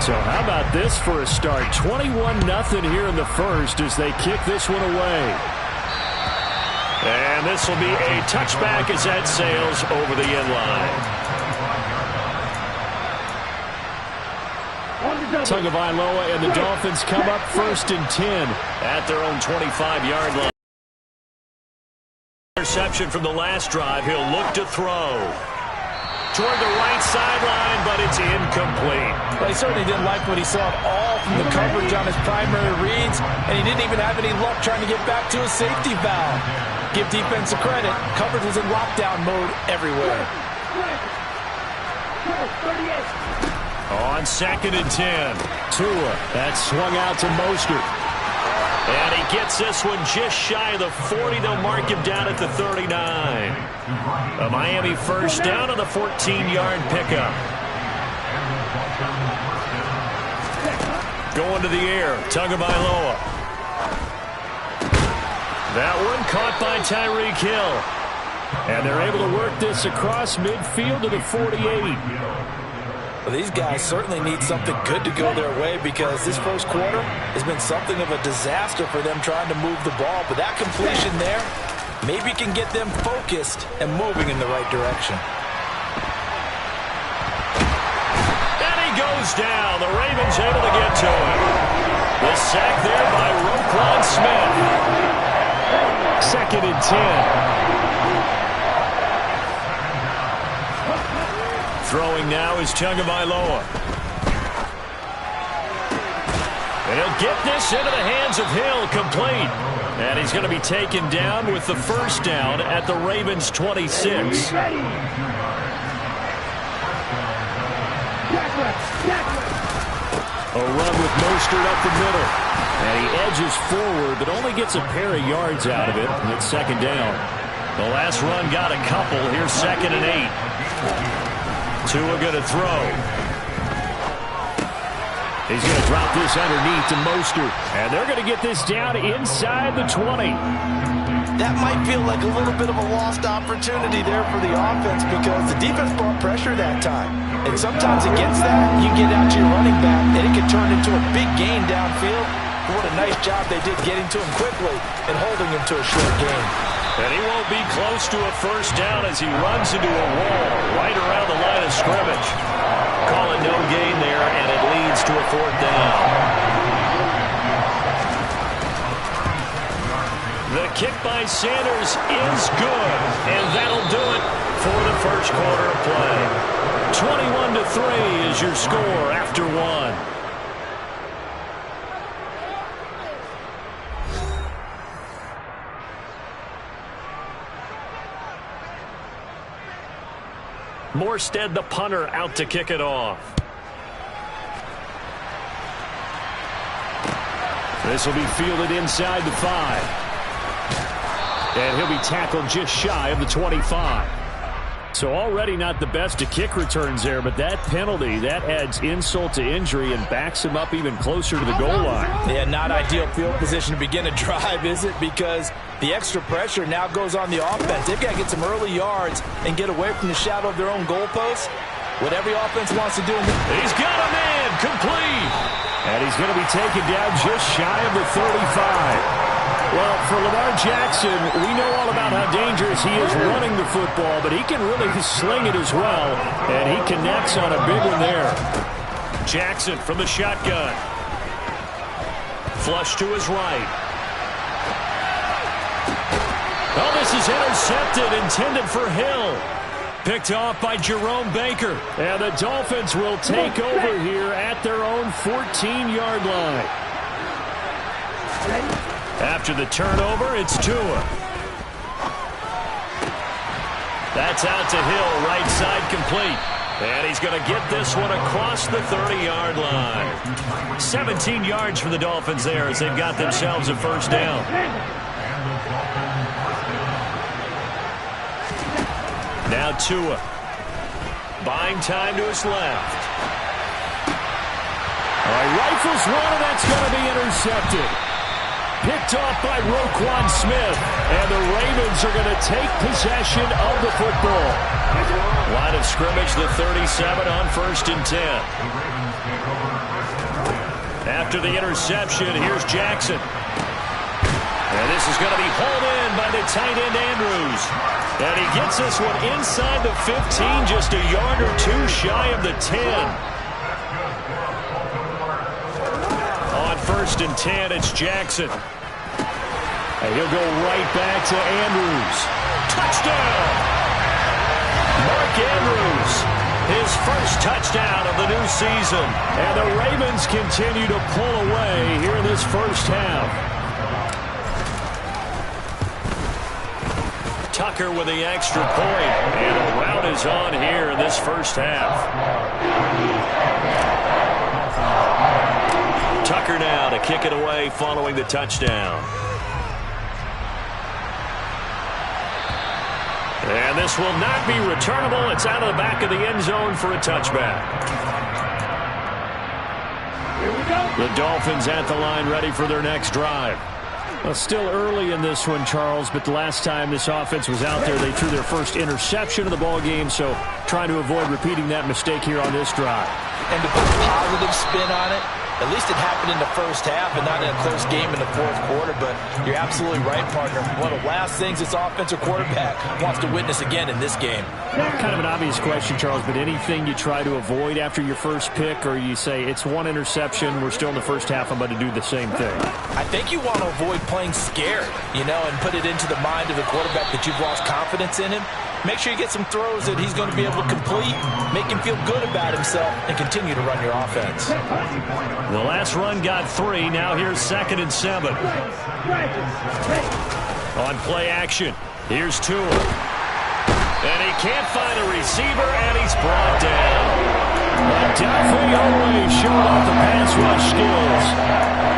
So how about this for a start? 21-0 here in the first as they kick this one away. And this will be a touchback as that sails over the end line. Tagovailoa and the Dolphins come up 1st and 10 at their own 25-yard line. Interception from the last drive. He'll look to throw toward the right sideline, but it's incomplete. Well, he certainly didn't like what he saw at all from the coverage on his primary reads, and he didn't even have any luck trying to get back to his safety valve. Give defense a credit. Coverage was in lockdown mode everywhere. On 2nd and 10, Tua. That's swung out to Mostert. And he gets this one just shy of the 40. They'll mark him down at the 39. A Miami first down on the 14-yard pickup. Going to the air, Tagovailoa. That one caught by Tyreek Hill. And they're able to work this across midfield to the 48. Well, these guys certainly need something good to go their way because this first quarter has been something of a disaster for them trying to move the ball. But that completion there maybe can get them focused and moving in the right direction. And he goes down. The Ravens able to get to him. The sack there by Roquan Smith. 2nd and 10. Throwing now is Tagovailoa. And he'll get this into the hands of Hill, complete. And he's going to be taken down with the first down at the Ravens' 26. A run with Mostert up the middle. And he edges forward, but only gets a pair of yards out of it. And it's 2nd down. The last run got a couple. Here's 2nd and 8. Tua going to throw. He's going to drop this underneath to Mostert. And they're going to get this down inside the 20. That might feel like a little bit of a lost opportunity there for the offense because the defense brought pressure that time. And sometimes against that, you get out to your running back, and it can turn into a big gain downfield. What a nice job they did getting to him quickly and holding him to a short gain. And he won't be close to a first down as he runs into a wall right around the line of scrimmage. Call it no gain there, and it leads to a 4th down. The kick by Sanders is good, and that'll do it for the first quarter of play. 21-3 is your score after 1. Morstead, the punter, out to kick it off. This will be fielded inside the 5. And he'll be tackled just shy of the 25. So already not the best of kick returns there, but that penalty, that adds insult to injury and backs him up even closer to the goal line. Yeah, not ideal field position to begin a drive, is it? Because the extra pressure now goes on the offense. They've got to get some early yards and get away from the shadow of their own goalpost. What every offense wants to do. He's got a man, complete. And he's going to be taken down just shy of the 35. Well, for Lamar Jackson, we know all about how dangerous he is running the football, but he can really sling it as well, and he connects on a big one there. Jackson from the shotgun. Flush to his right. Oh, this is intercepted, intended for Hill. Picked off by Jerome Baker. And the Dolphins will take over here at their own 14-yard line. After the turnover, it's Tua. That's out to Hill, right side complete. And he's going to get this one across the 30-yard line. 17 yards for the Dolphins there as they've got themselves a first down. Now Tua. Buying time to his left. Rifles one, and that's going to be intercepted. Picked off by Roquan Smith. And the Ravens are going to take possession of the football. Line of scrimmage, the 37 on 1st and 10. After the interception, here's Jackson. And this is going to be hauled in by the tight end Andrews. And he gets this one inside the 15, just a yard or two shy of the 10. On 1st and 10, it's Jackson. And he'll go right back to Andrews. Touchdown! Mark Andrews, his first touchdown of the new season. And the Ravens continue to pull away here in this first half. Tucker with the extra point. And the rout is on here in this first half. Tucker now to kick it away following the touchdown. And this will not be returnable. It's out of the back of the end zone for a touchback. The Dolphins at the line ready for their next drive. Well, still early in this one, Charles, but the last time this offense was out there, they threw their first interception of the ball game, so trying to avoid repeating that mistake here on this drive. And to put a positive spin on it, at least it happened in the first half and not in a close game in the fourth quarter, but you're absolutely right, partner. One of the last things this offensive quarterback wants to witness again in this game. Kind of an obvious question, Charles, but anything you try to avoid after your first pick, or you say it's one interception, we're still in the first half, I'm about to do the same thing? I think you want to avoid playing scared, and put it into the mind of the quarterback that you've lost confidence in him. Make sure you get some throws that he's going to be able to complete, make him feel good about himself, and continue to run your offense. The last run got 3. Now here's 2nd and 7. On play action, here's Tua. And he can't find a receiver, and he's brought down. Duffy always showed off the pass rush skills.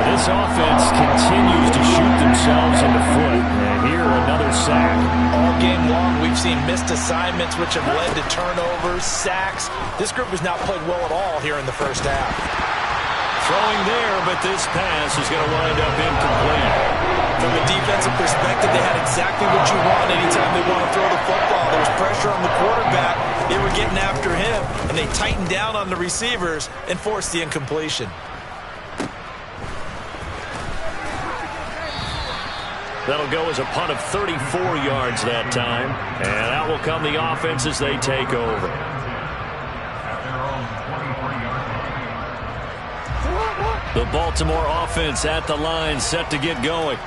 This offense continues to shoot themselves in the foot. And here, another sack. All game long, we've seen missed assignments, which have led to turnovers, sacks. This group has not played well at all here in the first half. Throwing there, but this pass is going to wind up incomplete. From a defensive perspective, they had exactly what you want anytime they want to throw the football. There was pressure on the quarterback. They were getting after him, and they tightened down on the receivers and forced the incompletion. That'll go as a punt of 34 yards that time. And out will come the offense as they take over. The Baltimore offense at the line, set to get going.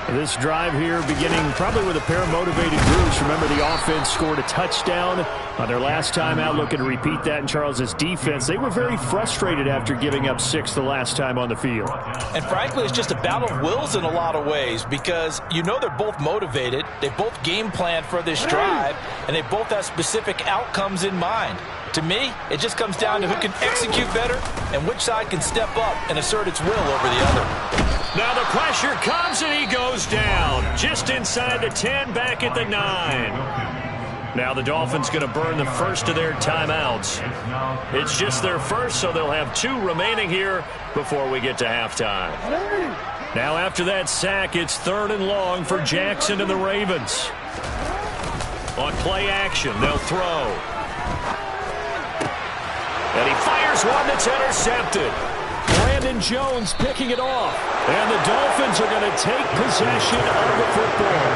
This drive here beginning probably with a pair of motivated groups. Remember, the offense scored a touchdown on their last time out. Looking to repeat that in Charles's defense. They were very frustrated after giving up 6 the last time on the field. And frankly, it's just a battle of wills in a lot of ways because they're both motivated. They both game planned for this drive, and they both have specific outcomes in mind. To me, it just comes down to who can execute better and which side can step up and assert its will over the other. Now the pressure comes and he goes down. Just inside the 10, back at the 9. Now the Dolphins going to burn the first of their timeouts. It's just their first, so they'll have 2 remaining here before we get to halftime. Now after that sack, it's 3rd and long for Jackson and the Ravens. On play action, they'll throw. And he fires one that's intercepted. Brandon Jones picking it off. And the Dolphins are going to take possession of the football.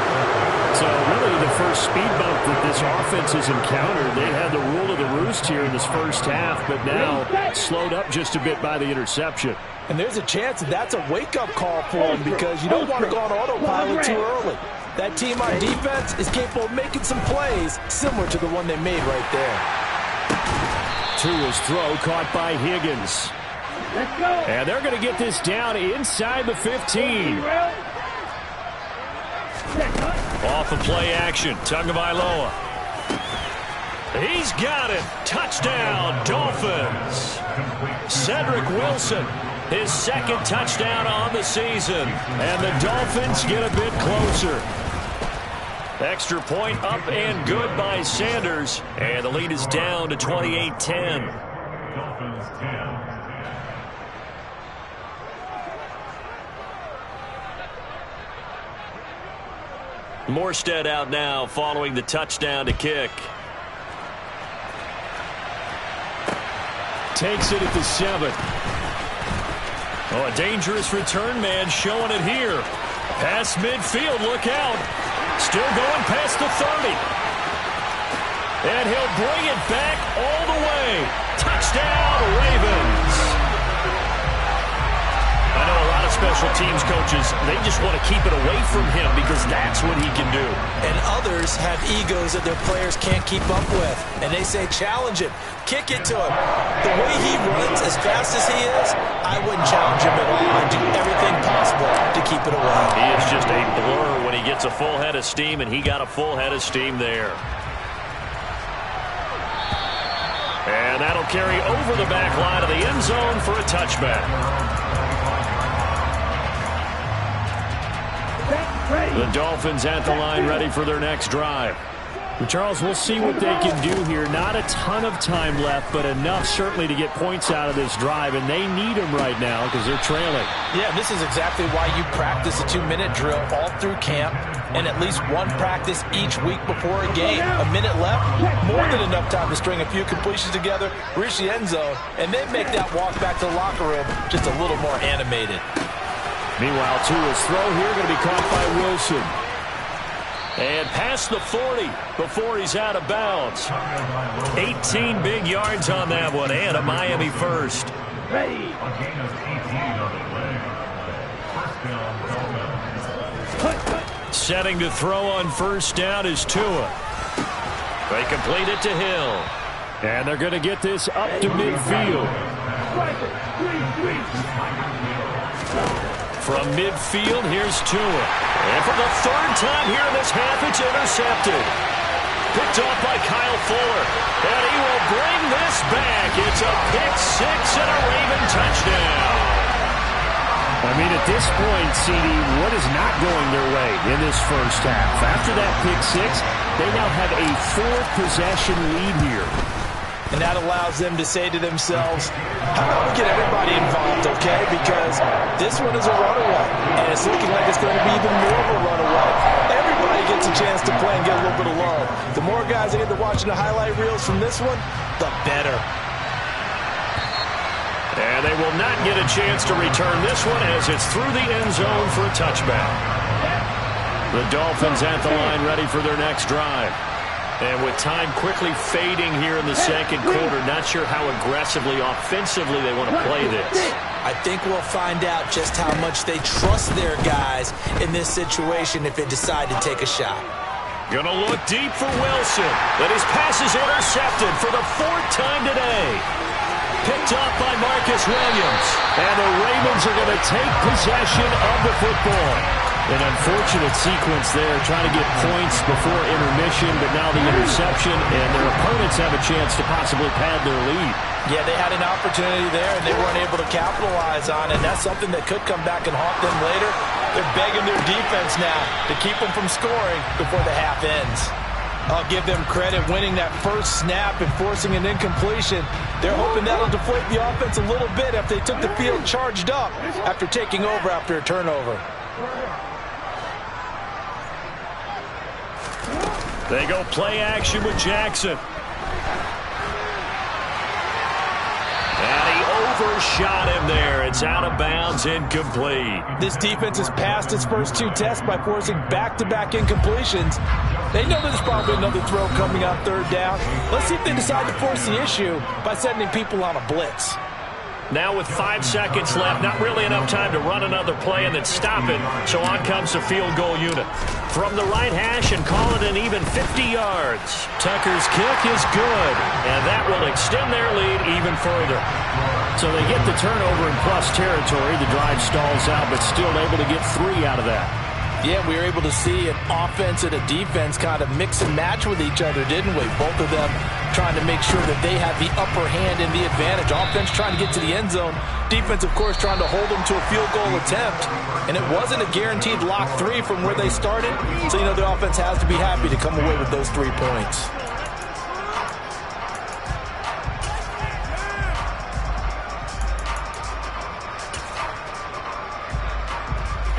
So really the first speed bump that this offense has encountered. They had the rule of the roost here in this first half, but now slowed up just a bit by the interception. And there's a chance that that's a wake-up call for them because you don't want to go on autopilot too early. That team on defense is capable of making some plays similar to the one they made right there. Tua's throw caught by Higgins. And they're going to get this down inside the 15. Off of play action, Tagovailoa. He's got it. Touchdown, Dolphins. Cedric Wilson, his 2nd touchdown on the season. And the Dolphins get a bit closer. Extra point up and good by Sanders. And the lead is down to 28-10. Morstead out now following the touchdown to kick. takes it at the 7. Oh, a dangerous return man showing it here. Past midfield, look out. Still going past the 30. And he'll bring it back all the way. Touchdown, Ravens. I know a lot of special teams coaches, they just want to keep it away from him because that's what he can do. And others have egos that their players can't keep up with. And they say, challenge him. Kick it to him. The way he runs, as fast as he is, I wouldn't challenge him at all. I'd do everything possible to keep it away. He is just a blur when he gets a full head of steam, and he got a full head of steam there. And that'll carry over the back line of the end zone for a touchback. The Dolphins at the line ready for their next drive. Well, Charles, we'll see what they can do here. Not a ton of time left, but enough certainly to get points out of this drive, and they need them right now because they're trailing. Yeah, this is exactly why you practice a 2-minute drill all through camp and at least one practice each week before a game. A minute left, more than enough time to string a few completions together, reach the end zone, and then make that walk back to the locker room just a little more animated. Meanwhile, Tua's throw here going to be caught by Wilson. And past the 40 before he's out of bounds. 18 big yards on that one, and a Miami first. Ready. Setting to throw on first down is Tua. They complete it to Hill. And they're going to get this up to midfield. From midfield, here's Tua. And for the third time here in this half, it's intercepted. Picked off by Kyle Fuller. And he will bring this back. It's a pick-6 and a Raven touchdown. I mean, at this point, CD, what is not going their way in this first half? After that pick-6, they now have a 4-possession lead here. And that allows them to say to themselves, how about we get everybody involved, okay? Because this one is a runaway, and it's looking like it's going to be even more of a runaway. Everybody gets a chance to play and get a little bit of love. The more guys that get to watching the highlight reels from this one, the better. And they will not get a chance to return this one as it's through the end zone for a touchback. The Dolphins at the line ready for their next drive. And with time quickly fading here in the second quarter, not sure how aggressively, offensively they want to play this. I think we'll find out just how much they trust their guys in this situation if they decide to take a shot. Gonna look deep for Wilson. But his pass is intercepted for the 4th time today. Picked off by Marcus Williams. And the Ravens are going to take possession of the football. An unfortunate sequence there, trying to get points before intermission, but now the interception, and their opponents have a chance to possibly pad their lead. Yeah, they had an opportunity there, and they weren't able to capitalize on it. That's something that could come back and haunt them later. They're begging their defense now to keep them from scoring before the half ends. I'll give them credit winning that first snap and forcing an incompletion. They're hoping that'll deflate the offense a little bit if they took the field charged up after taking over after a turnover. They go play action with Jackson. And he overshot him there. It's out of bounds, incomplete. This defense has passed its first 2 tests by forcing back-to-back incompletions. They know there's probably another throw coming on 3rd down. Let's see if they decide to force the issue by sending people on a blitz. Now with 5 seconds left, not really enough time to run another play and then stop it. So on comes the field goal unit. From the right hash and call it an even 50 yards. Tucker's kick is good, and that will extend their lead even further. So they get the turnover in plus territory. The drive stalls out, but still able to get 3 out of that. Yeah, we were able to see an offense and a defense kind of mix and match with each other, didn't we? Both of them trying to make sure that they have the upper hand and the advantage. Offense trying to get to the end zone. Defense, of course, trying to hold them to a field goal attempt. And it wasn't a guaranteed lock 3 from where they started. So, you know, the offense has to be happy to come away with those 3 points.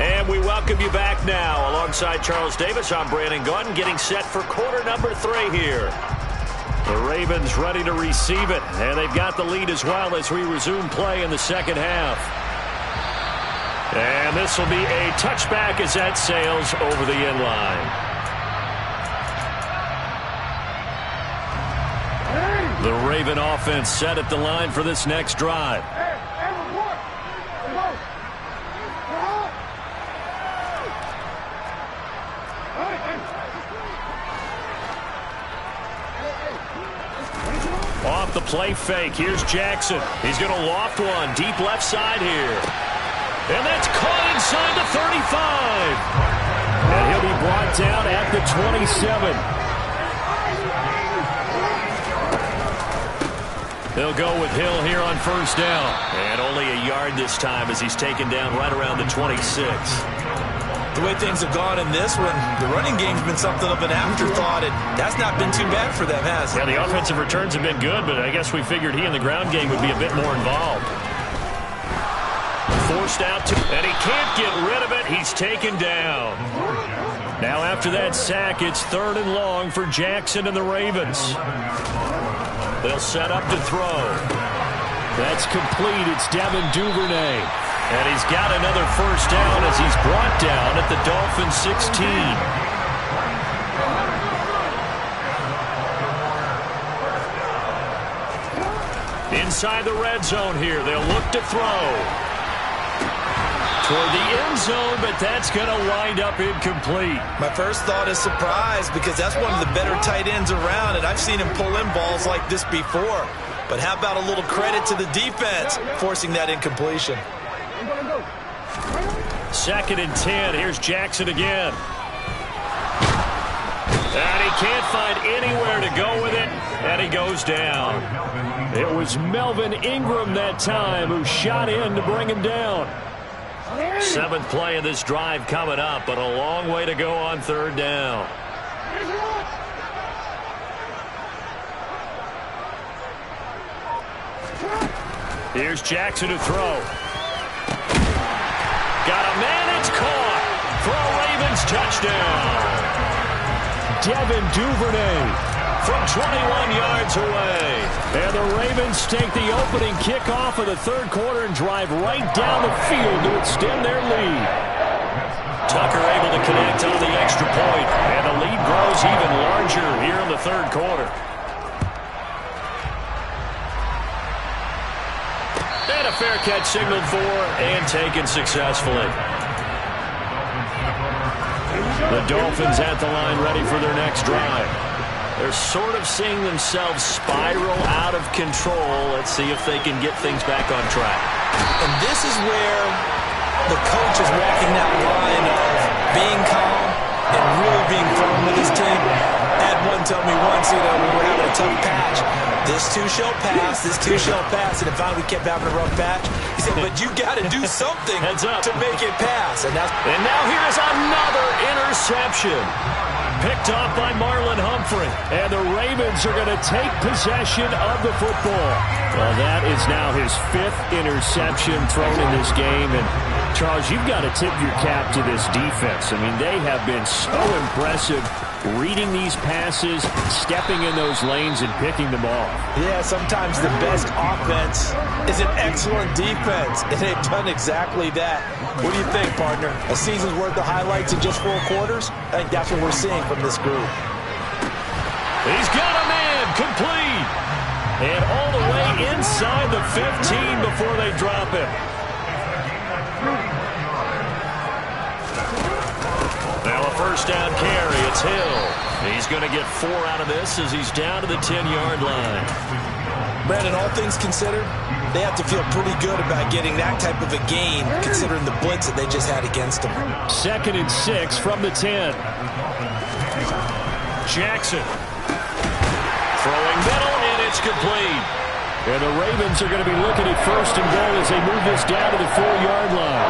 And we welcome you back now. Alongside Charles Davis, I'm Brandon Gordon, getting set for quarter number 3 here. The Ravens ready to receive it, and they've got the lead as well as we resume play in the second half. And this will be a touchback as that sails over the end line. The Raven offense set at the line for this next drive. Off the play fake, here's Jackson. He's going to loft one, deep left side here. And that's caught inside the 35. And he'll be brought down at the 27. They'll go with Hill here on first down. And only a yard this time as he's taken down right around the 26. The way things have gone in this one, the running game's been something of an afterthought, and that's not been too bad for them, has it? Yeah, the offensive returns have been good, but I guess we figured he in the ground game would be a bit more involved. Forced out to, and he can't get rid of it. He's taken down. Now after that sack, it's 3rd and long for Jackson and the Ravens. They'll set up to throw. That's complete. It's Devin Duvernay. And he's got another first down as he's brought down at the Dolphins 16. Inside the red zone here. They'll look to throw. Toward the end zone, but that's going to wind up incomplete. My first thought is surprise because that's one of the better tight ends around, and I've seen him pull in balls like this before. But how about a little credit to the defense forcing that incompletion? 2nd and 10. Here's Jackson again. And he can't find anywhere to go with it, and he goes down. It was Melvin Ingram that time who shot in to bring him down. 7th play of this drive coming up, but a long way to go on 3rd down. Here's Jackson to throw. Got a man, it's caught for a Ravens touchdown. Devin Duvernay from 21 yards away. And the Ravens take the opening kickoff of the 3rd quarter and drive right down the field to extend their lead. Tucker able to connect on the extra point, and the lead grows even larger here in the 3rd quarter. And a fair catch signaled for and taken successfully. The Dolphins at the line ready for their next drive. They're sort of seeing themselves spiral out of control. Let's see if they can get things back on track. And this is where the coach is walking that line of being calm and really being firm with his team. Had one tell me once, when we're having a tough patch, this too shall pass, this too shall pass, and if finally we kept having a rough patch, he said, but you got to do something to make it pass. And now here's another interception. Picked off by Marlon Humphrey. And the Ravens are going to take possession of the football. Well, that is now his 5th interception thrown in this game. And, Charles, you've got to tip your cap to this defense. I mean, they have been so impressive reading these passes, stepping in those lanes, and picking them off. Yeah, sometimes the best offense is an excellent defense, and they've done exactly that. What do you think, partner? A season's worth of highlights in just 4 quarters? I think that's what we're seeing from this group. He's got a man, complete. And all the way inside the 15 before they drop him. Now a first down carry. It's Hill. He's going to get 4 out of this as he's down to the 10-yard line. Brandon, all things considered, they have to feel pretty good about getting that type of a gain considering the blitz that they just had against them. 2nd and 6 from the 10. Jackson. Throwing middle, and it's complete. And the Ravens are going to be looking at 1st and goal as they move this down to the 4-yard line.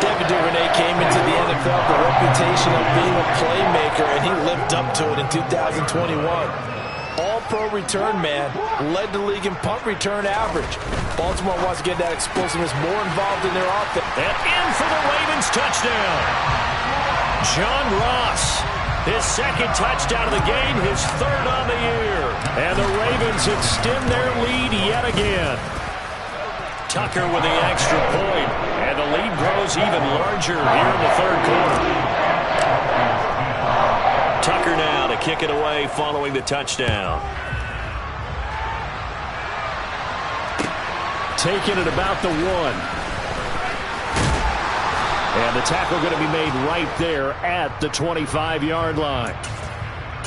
Devin Duvernay came into the NFL with the reputation of being a playmaker, and he lived up to it in 2021. All-pro return man, led the league in punt return average. Baltimore wants to get that explosiveness more involved in their offense. And in for the Ravens touchdown. John Ross His second touchdown of the game, his third on the year. And the Ravens extend their lead yet again. Tucker with the extra point, and the lead grows even larger here in the third quarter. Tucker now to kick it away following the touchdown. Taking it about the 1. And the tackle going to be made right there at the 25-yard line.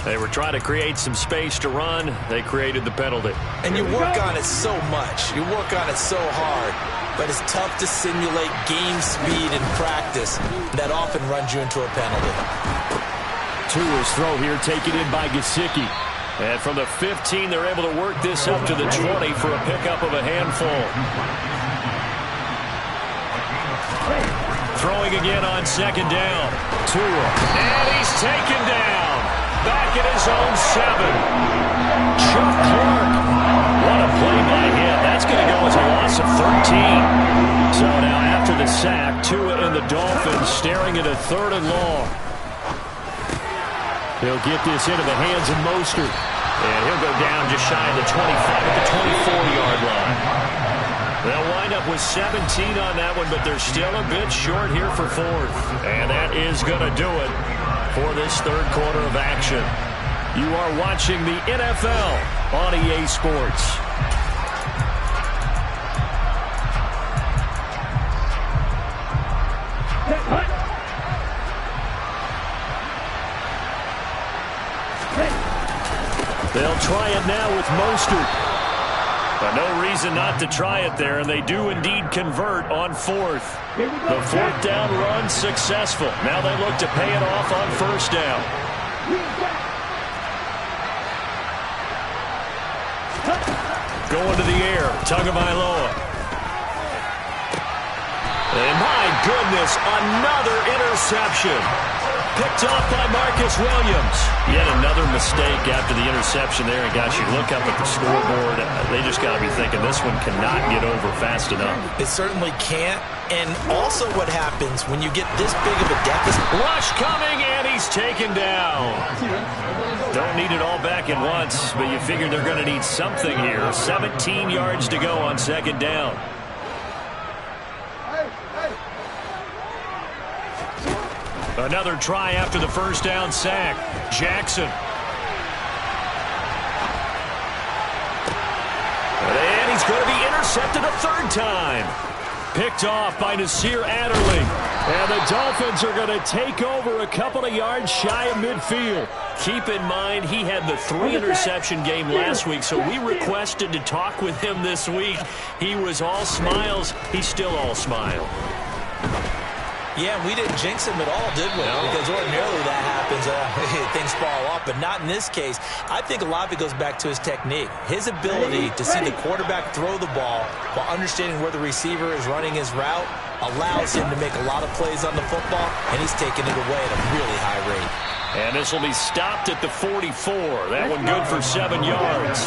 They were trying to create some space to run. They created the penalty. And you work on it so much. You work on it so hard. But it's tough to simulate game speed in practice. That often runs you into a penalty. Tua's throw here taken in by Gesicki. And from the 15, they're able to work this up to the 20 for a pickup of a handful. Throwing again on second down. Tua. And he's taken down. Back at his own 7. Chuck Clark. What a play by him. That's going to go as a loss of 13. So now after the sack, Tua and the Dolphins staring at a 3rd and long. He'll get this into the hands of Mostert. And he'll go down just shy of the 25 at the 24-yard line. They'll wind up with 17 on that one, but they're still a bit short here for 4th. And that is going to do it for this third quarter of action. You are watching the NFL on EA Sports. They'll try it now with Mostert. But no reason not to try it there, and they do indeed convert on 4th. The 4th down run successful. Now they look to pay it off on 1st down. Going to the air, Tagovailoa. And my goodness, another interception. Picked off by Marcus Williams. Yet another mistake after the interception there. And gosh, you look up at the scoreboard, they just got to be thinking this one cannot get over fast enough. It certainly can't. And also what happens when you get this big of a deficit. Rush coming, and he's taken down. Don't need it all back at once, but you figure they're going to need something here. 17 yards to go on 2nd down. Another try after the 1st down sack. Jackson. And he's going to be intercepted a 3rd time. Picked off by Nasir Adderley. And the Dolphins are going to take over a couple of yards shy of midfield. Keep in mind, he had the 3-interception game last week, so we requested to talk with him this week. He was all smiles. He's still all smile. Yeah, we didn't jinx him at all, did we? No. Because ordinarily that happens, things fall off, but not in this case. I think a lot of it goes back to his technique. His ability to see the quarterback throw the ball while understanding where the receiver is running his route allows him to make a lot of plays on the football, and he's taking it away at a really high rate. And this will be stopped at the 44. That one good for 7 yards.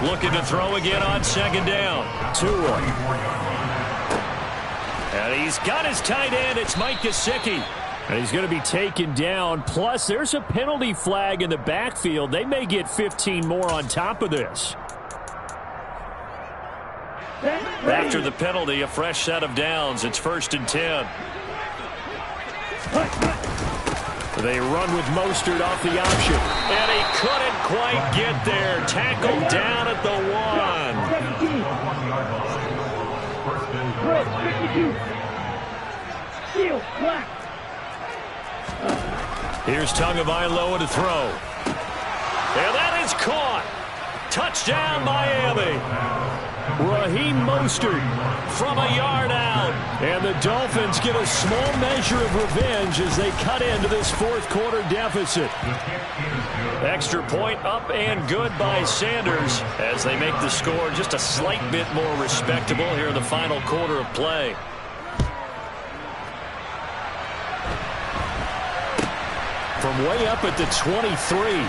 Looking to throw again on 2nd down. Tua. And he's got his tight end. It's Mike Gesicki. And he's going to be taken down. Plus, there's a penalty flag in the backfield. They may get 15 more on top of this. After the penalty, a fresh set of downs. It's 1st and 10. They run with Mostert off the option. And he couldn't quite get there. Tackled down at the 1. Here's Tagovailoa to throw. And that is caught. Touchdown, Miami. Raheem Mostert from a yard out. And the Dolphins get a small measure of revenge as they cut into this 4th quarter deficit. Extra point up and good by Sanders as they make the score just a slight bit more respectable here in the final quarter of play. From way up at the 23.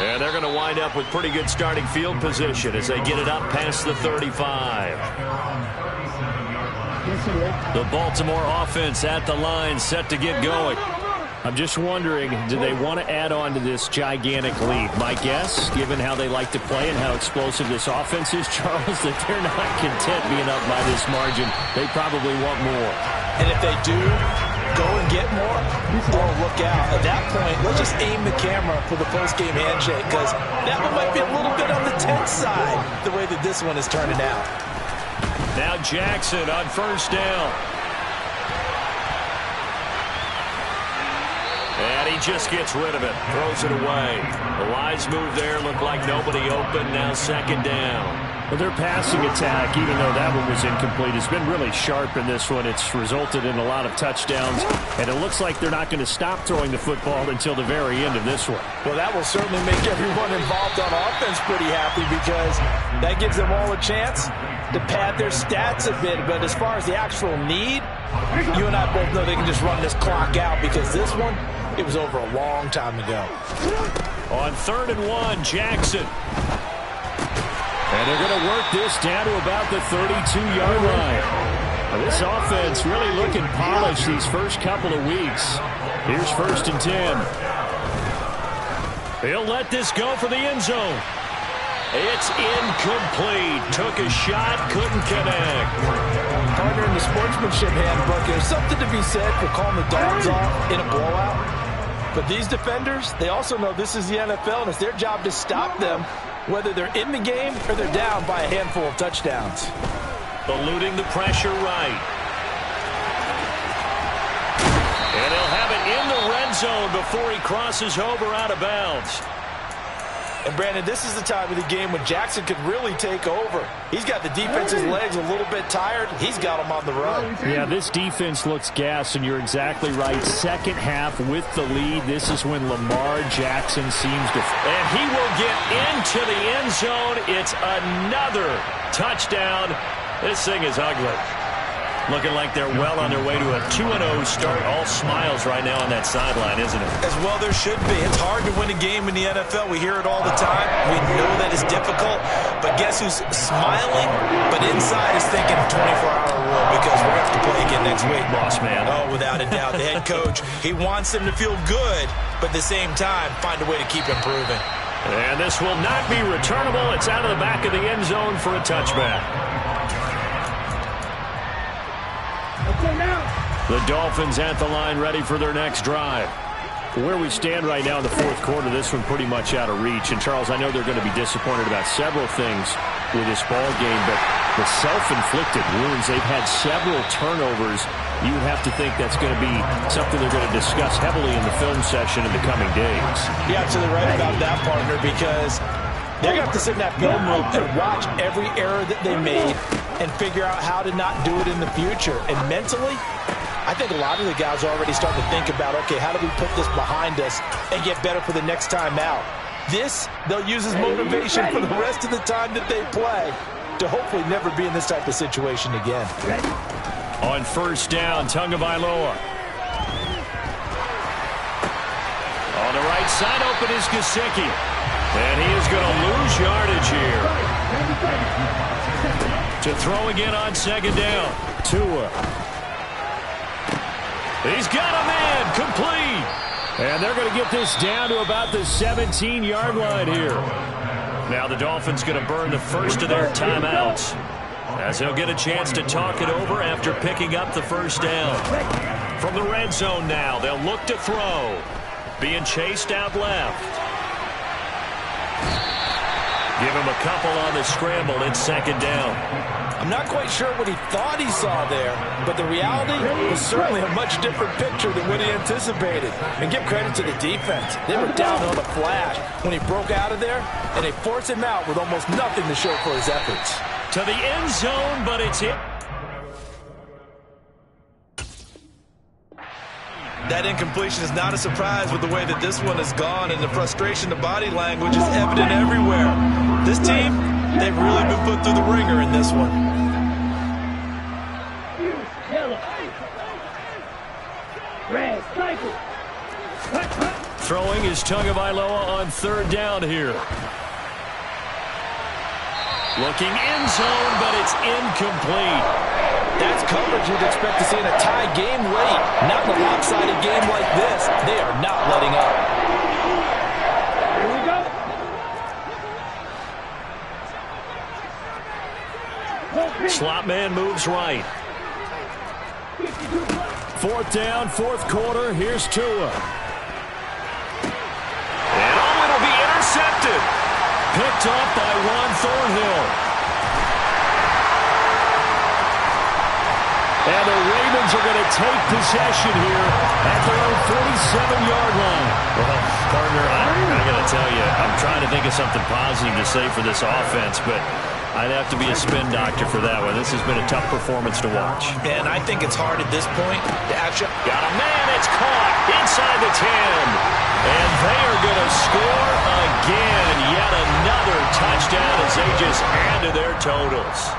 And they're going to wind up with pretty good starting field position as they get it up past the 35. The Baltimore offense at the line, set to get going. I'm just wondering, do they want to add on to this gigantic lead? My guess, given how they like to play and how explosive this offense is, Charles, that they're not content being up by this margin. They probably want more. And if they do go and get more, oh, look out. At that point, let's just aim the camera for the post-game handshake, because that one might be a little bit on the tense side, the way that this one is turning out. Now Jackson on first down. And he just gets rid of it, throws it away. The wise move there, looked like nobody open, now second down. Well, their passing attack, even though that one was incomplete, has been really sharp in this one. It's resulted in a lot of touchdowns, and it looks like they're not going to stop throwing the football until the very end of this one. Well, that will certainly make everyone involved on offense pretty happy, because that gives them all a chance to pad their stats a bit. But as far as the actual need, you and I both know they can just run this clock out, because this one, it was over a long time ago. On 3rd and 1, Jackson. And they're going to work this down to about the 32-yard line. Now, this offense really looking polished these first couple of weeks. Here's 1st and 10. He'll let this go for the end zone. It's incomplete. Took a shot, couldn't connect. Partner, in the sportsmanship handbook, there's something to be said for calling the dogs off in a blowout. But these defenders, they also know this is the NFL, and it's their job to stop them, whether they're in the game or they're down by a handful of touchdowns. Eluding the pressure right. And he'll have it in the red zone before he crosses over out of bounds. And, Brandon, this is the time of the game when Jackson could really take over. He's got the defense's legs a little bit tired. He's got them on the run. Yeah, this defense looks gassed, and you're exactly right. Second half with the lead. This is when Lamar Jackson seems to... And he will get into the end zone. It's another touchdown. This thing is ugly. Looking like they're well on their way to a 2-0 start. All smiles right now on that sideline, isn't it? As well there should be. It's hard to win a game in the NFL. We hear it all the time. We know that it's difficult. But guess who's smiling? But inside is thinking 24-hour rule, because we're going to have to play again next week. Boss man. Oh, without a doubt. The head coach, he wants them to feel good, but at the same time, find a way to keep improving. And this will not be returnable. It's out of the back of the end zone for a touchback. The Dolphins at the line, ready for their next drive. Where we stand right now in the fourth quarter, this one pretty much out of reach. And, Charles, I know they're going to be disappointed about several things with this ball game, but the self-inflicted wounds, they've had several turnovers. You would have to think that's going to be something they're going to discuss heavily in the film session in the coming days. You're absolutely right about that, partner, because they're going to have to sit in that film room and watch every error that they made and figure out how to not do it in the future. And mentally, I think a lot of the guys are already starting to think about, okay, how do we put this behind us and get better for the next time out? This, they'll use as motivation for the rest of the time that they play to hopefully never be in this type of situation again. On first down, Tagovailoa. On the right side, open is Gesicki. And he is going to lose yardage here. To throw again on second down. Tua. He's got a man, complete. And they're going to get this down to about the 17-yard line here. Now the Dolphins going to burn the first of their timeouts, as he'll get a chance to talk it over after picking up the first down. From the red zone now, they'll look to throw. Being chased out left. Give him a couple on the scramble. It's second down. I'm not quite sure what he thought he saw there, but the reality was certainly a much different picture than what he anticipated. And give credit to the defense. They were down on a flash when he broke out of there, and they forced him out with almost nothing to show for his efforts. To the end zone, but it's hit. That incompletion is not a surprise with the way that this one has gone, and the frustration, the body language is evident everywhere. This team, they've really been put through the ringer in this one. Throwing is Tagovailoa on third down here. Looking end zone, but it's incomplete. That's coverage you'd expect to see in a tie game late. Not in a lopsided game like this. They are not letting up. Here we go. Slot man moves right. 4th down, 4th quarter. Here's Tua. And it'll be intercepted. Picked up by Ron Thornhill. And the Ravens are going to take possession here at their own 47-yard line. Well, partner, I got to tell you, I'm trying to think of something positive to say for this offense, but I'd have to be a spin doctor for that one. This has been a tough performance to watch. And I think it's hard at this point to actually... Got a man, it's caught inside the 10. And they are going to score again. Yet another touchdown as they just add to their totals.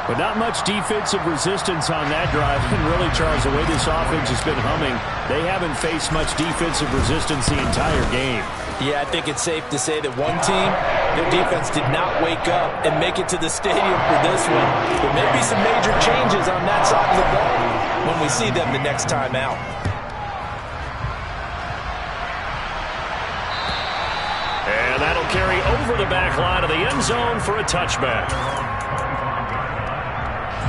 But not much defensive resistance on that drive. And really, Charles, the way this offense has been humming, they haven't faced much defensive resistance the entire game. Yeah, I think it's safe to say that one team, their defense did not wake up and make it to the stadium for this one. There may be some major changes on that side of the ball when we see them the next time out. And that'll carry over the back line of the end zone for a touchback.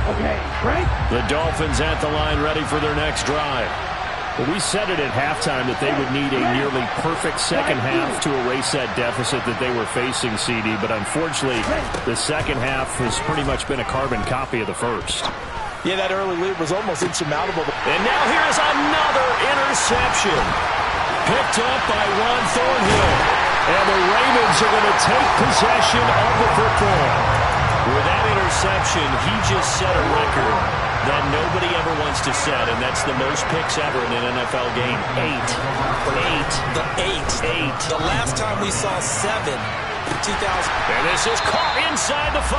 Okay, Frank. The Dolphins at the line ready for their next drive. Well, we said it at halftime that they would need a nearly perfect second half to erase that deficit that they were facing, CD. But unfortunately, the second half has pretty much been a carbon copy of the first. Yeah, that early lead was almost insurmountable. And now here's another interception. Picked up by Ron Thornhill. And the Ravens are going to take possession of the football. With that interception, he just set a record that nobody ever wants to set, and that's the most picks ever in an NFL game. 8. The last time we saw 7, 2000. And this is caught inside the 5.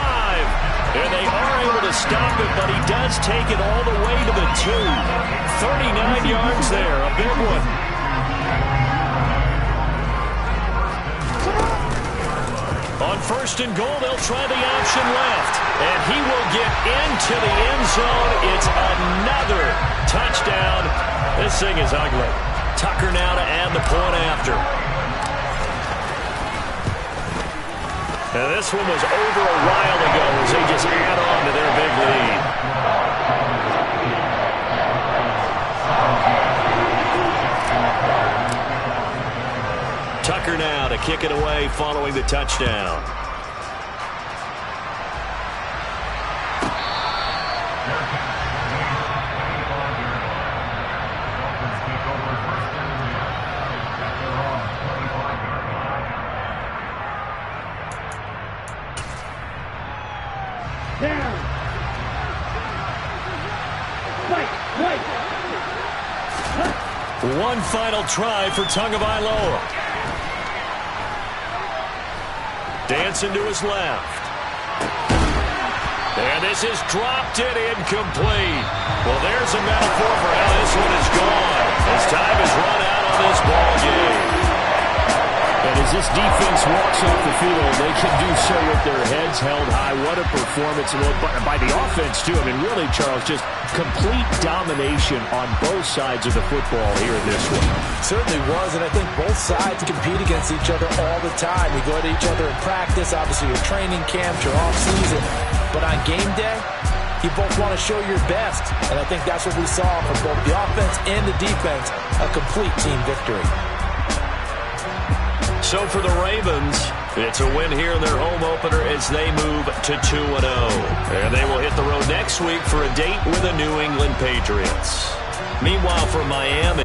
And they are able to stop it, but he does take it all the way to the 2. 39 yards there, a big one. On 1st and goal, they'll try the option left. And he will get into the end zone. It's another touchdown. This thing is ugly. Tucker now to add the point after. And this one was over a while ago as they just add on to their big lead. Tucker now to kick it away following the touchdown. Down. One final try for Tagovailoa. Dancing to his left. And this is dropped it incomplete. Well, there's a metaphor for how this one is gone. As time has run out on this ball game. And as this defense walks off the field, they can do so with their heads held high. What a performance by the offense, too. I mean, really, Charles, just complete domination on both sides of the football here in this one. Certainly was, and I think both sides compete against each other all the time. You go at each other in practice, obviously your training camps, your off-season. But on game day, you both want to show your best. And I think that's what we saw from both the offense and the defense, a complete team victory. So for the Ravens, it's a win here in their home opener as they move to 2-0. And they will hit the road next week for a date with the New England Patriots. Meanwhile, from Miami...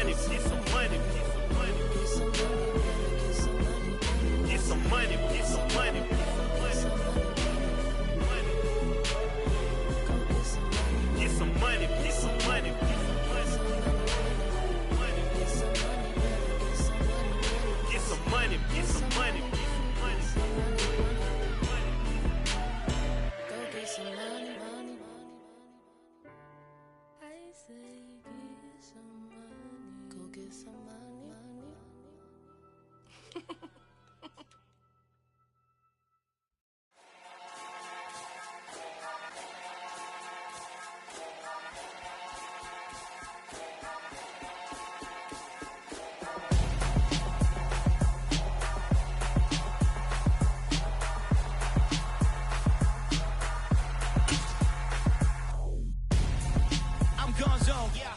money, get some money, get some money, get some money, get some money, get some money, get some money, get some money, get some money, get some money.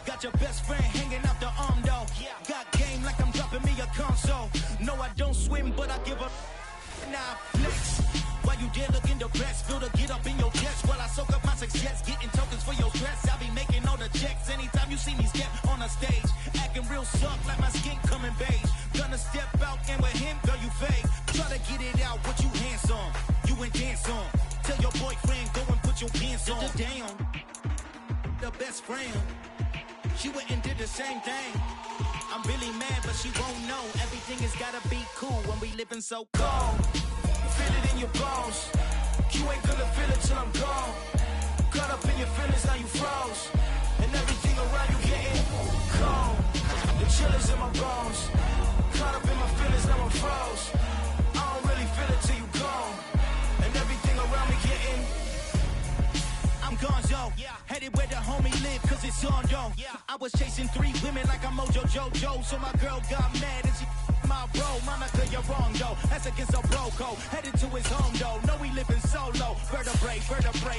Got your best friend hanging out the arm though. Got game like I'm dropping me a console. No, I don't swim, but I give a now flex. While you there looking depressed, feel to get up in your chest while I soak up my success, getting tokens for your stress. I'll be making all the checks anytime you see me step on a stage, acting real suck like my skin coming beige. Gonna step out and with him, girl, you fake. Try to get it out, what you handsome, you ain't dance on. Tell your boyfriend go and put your pants on. Down, the best friend. She went and did the same thing. I'm really mad, but she won't know. Everything has gotta be cool when we living so cold. Feel it in your bones. You ain't gonna feel it till I'm gone. Caught up in your feelings, now you froze. And everything around you getting cold. The chill is in my bones. Caught up in my feelings, now I'm froze. I don't really feel it till you gone. And everything around me getting I'm gonzo, headed where the homie live, cause it's on though. I was chasing 3 women like I'm Mojo Jojo, so my girl got mad and she my bro. Monica, you're wrong though, that's against a bro code. Headed to his home though, no we living solo. Vertebrae,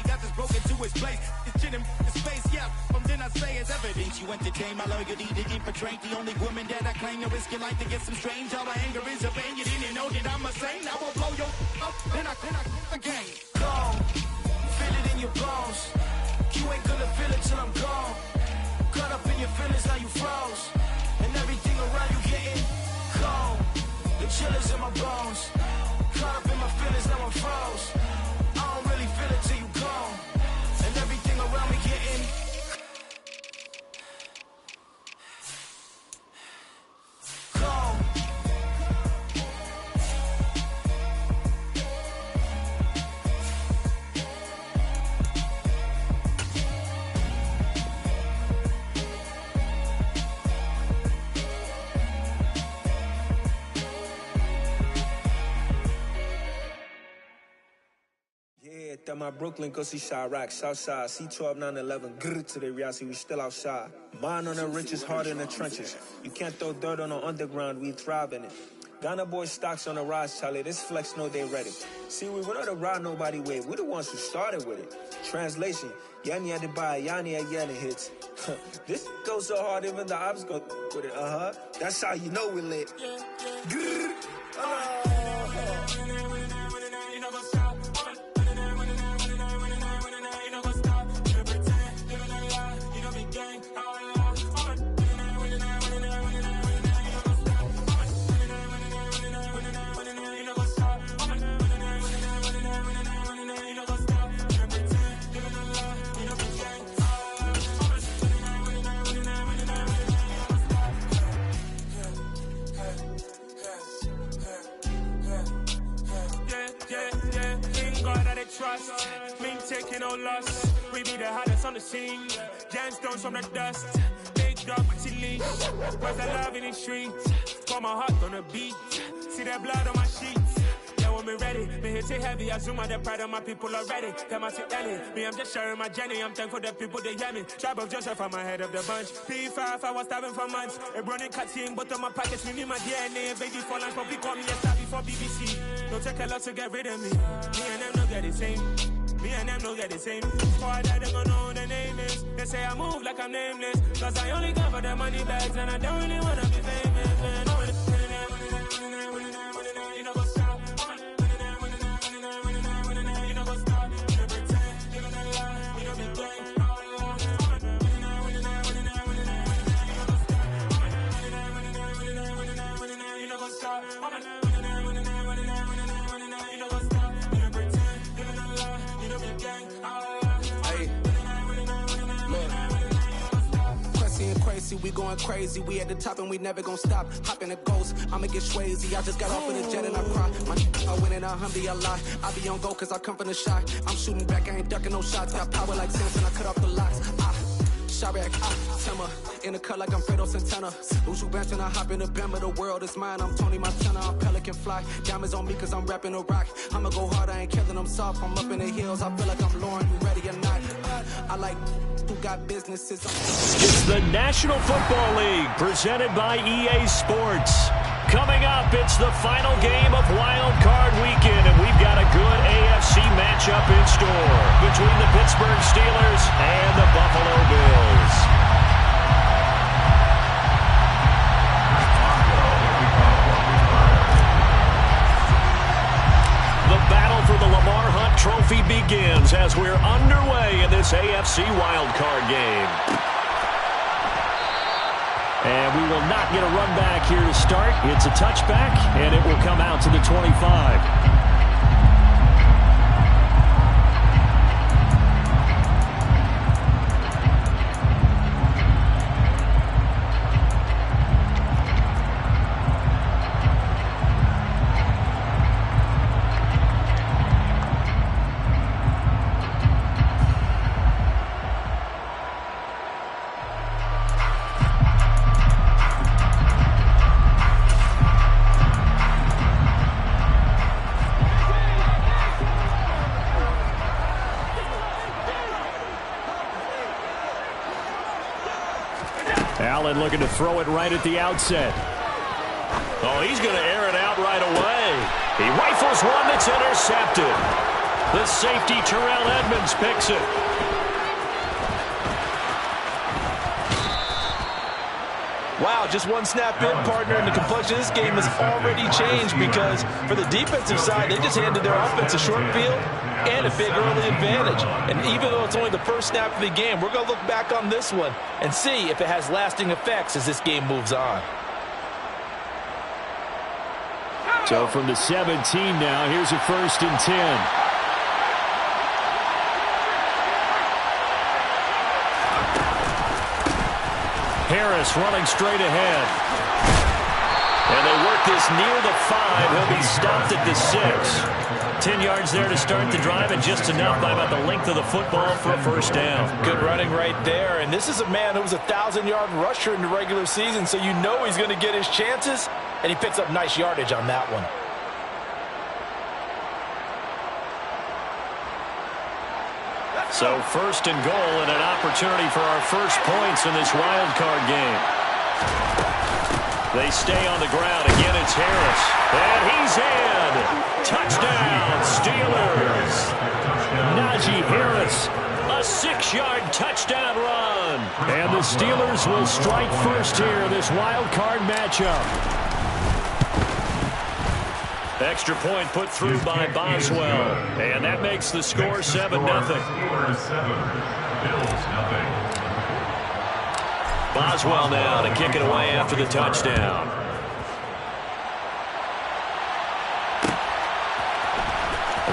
got this broken to his place. It's chin in his face, from then I say it's evidence. You entertain my loyalty to infiltrate. The only woman that I claim to risk your life to get some strange. All my anger is a pain, you didn't know that I'm a saint. I will blow your up, then I again. Gone. Feel it in your bones. You ain't gonna feel it till I'm gone. Caught up in your feelings, now you froze. And everything around you getting cold. The chill is in my bones. Caught up in my feelings, now I'm froze. I don't really feel it till you gone. And everything around me getting cold. At my Brooklyn, go see Chirac, Southside, C12, 911, grrr to the reality, we still outside. Mine on the richest, heart in the trenches. You can't throw dirt on the underground, we thrive in it. Ghana boy stocks on the rise, Charlie, this flex know they ready. See, we went on the ride nobody with, we the ones who started with it. Translation, Yanni had to buy, Yanni at Yanni hits. This goes so hard, even the ops go with it, That's how you know we lit. Grrr, trust, mean taking no loss. We be the hottest on the scene. Gemstones from the dust. Big dog with leash. Where's the love in the streets? Pour my heart on the beat. See that blood on my sheets. Yeah, when we ready, me hit it heavy. I zoom out the pride of my people already. Them I see Ellie. Me, I'm just sharing my journey. I'm thankful that people they hear me. Tribe of Joseph, I'm ahead of the bunch. P5, I was starving for months. A running cutting, but on my pockets, we need my DNA. Baby for lunch, but we call me a star before BBC. Don't take a lot to get rid of me. Me and them don't get the same. Me and them don't get the same. Squad that they gon' know who the name is. They say I move like I'm nameless. Cause I only come for the money bags and I don't really wanna be famous, man. You know what's up? You know what's up? You pretend, living a lie. You know be gang. classy and crazy, we going crazy. We at the top and we never gonna stop. Hop in a ghost, I'ma get swayzy. I just got off of the jet and I cry. I win in a Humvee a lot. I be on go cause I come from the shot. I'm shooting back, I ain't ducking no shots. Got power like Samson, I cut off the locks. Sharek, Timmer, in the cut like I'm Fredo Santana. Lose you bench and I hop in the Bama. The world is mine, I'm Tony Montana. I'm Pelican Fly, diamonds on me cause I'm rapping a rock. I'ma go hard, I ain't killing them soft. I'm up in the hills, I feel like I'm Lauren, you ready or not? I like who got businesses. It's the National Football League presented by EA Sports. Coming up, it's the final game of Wild Card Weekend, and we've got a good AFC matchup in store between the Pittsburgh Steelers and the Buffalo Bills. The battle for the Lamar Hunt Trophy begins as we're underway in this AFC Wild Card game. And we will not get a run back here to start. It's a touchback, and it will come out to the 25. Allen looking to throw it right at the outset. Oh, he's going to air it out right away. He rifles one that's intercepted. The safety, Terrell Edmonds, picks it. Wow, just one snap in, partner, and the complexion of this game has already changed because for the defensive side, they just handed their offense a short field and a big early advantage. And even though it's only the first snap of the game, we're going to look back on this one and see if it has lasting effects as this game moves on. So from the 17 now, here's a 1st and 10. Harris running straight ahead. And they work this near the 5. He'll be stopped at the 6. 10 yards there to start the drive, and just enough by about the length of the football for a 1st down. Good running right there. And this is a man who was a 1,000-yard rusher in the regular season, so you know he's going to get his chances, and he picks up nice yardage on that one. So 1st and goal, and an opportunity for our first points in this wild card game. They stay on the ground. Again, it's Harris. And he's in. Touchdown, Steelers. Najee Harris, a 6-yard touchdown run. And the Steelers will strike first here in this wild card matchup. Extra point put through by Boswell. And that makes the score 7-0. Boswell now to kick it away after the touchdown.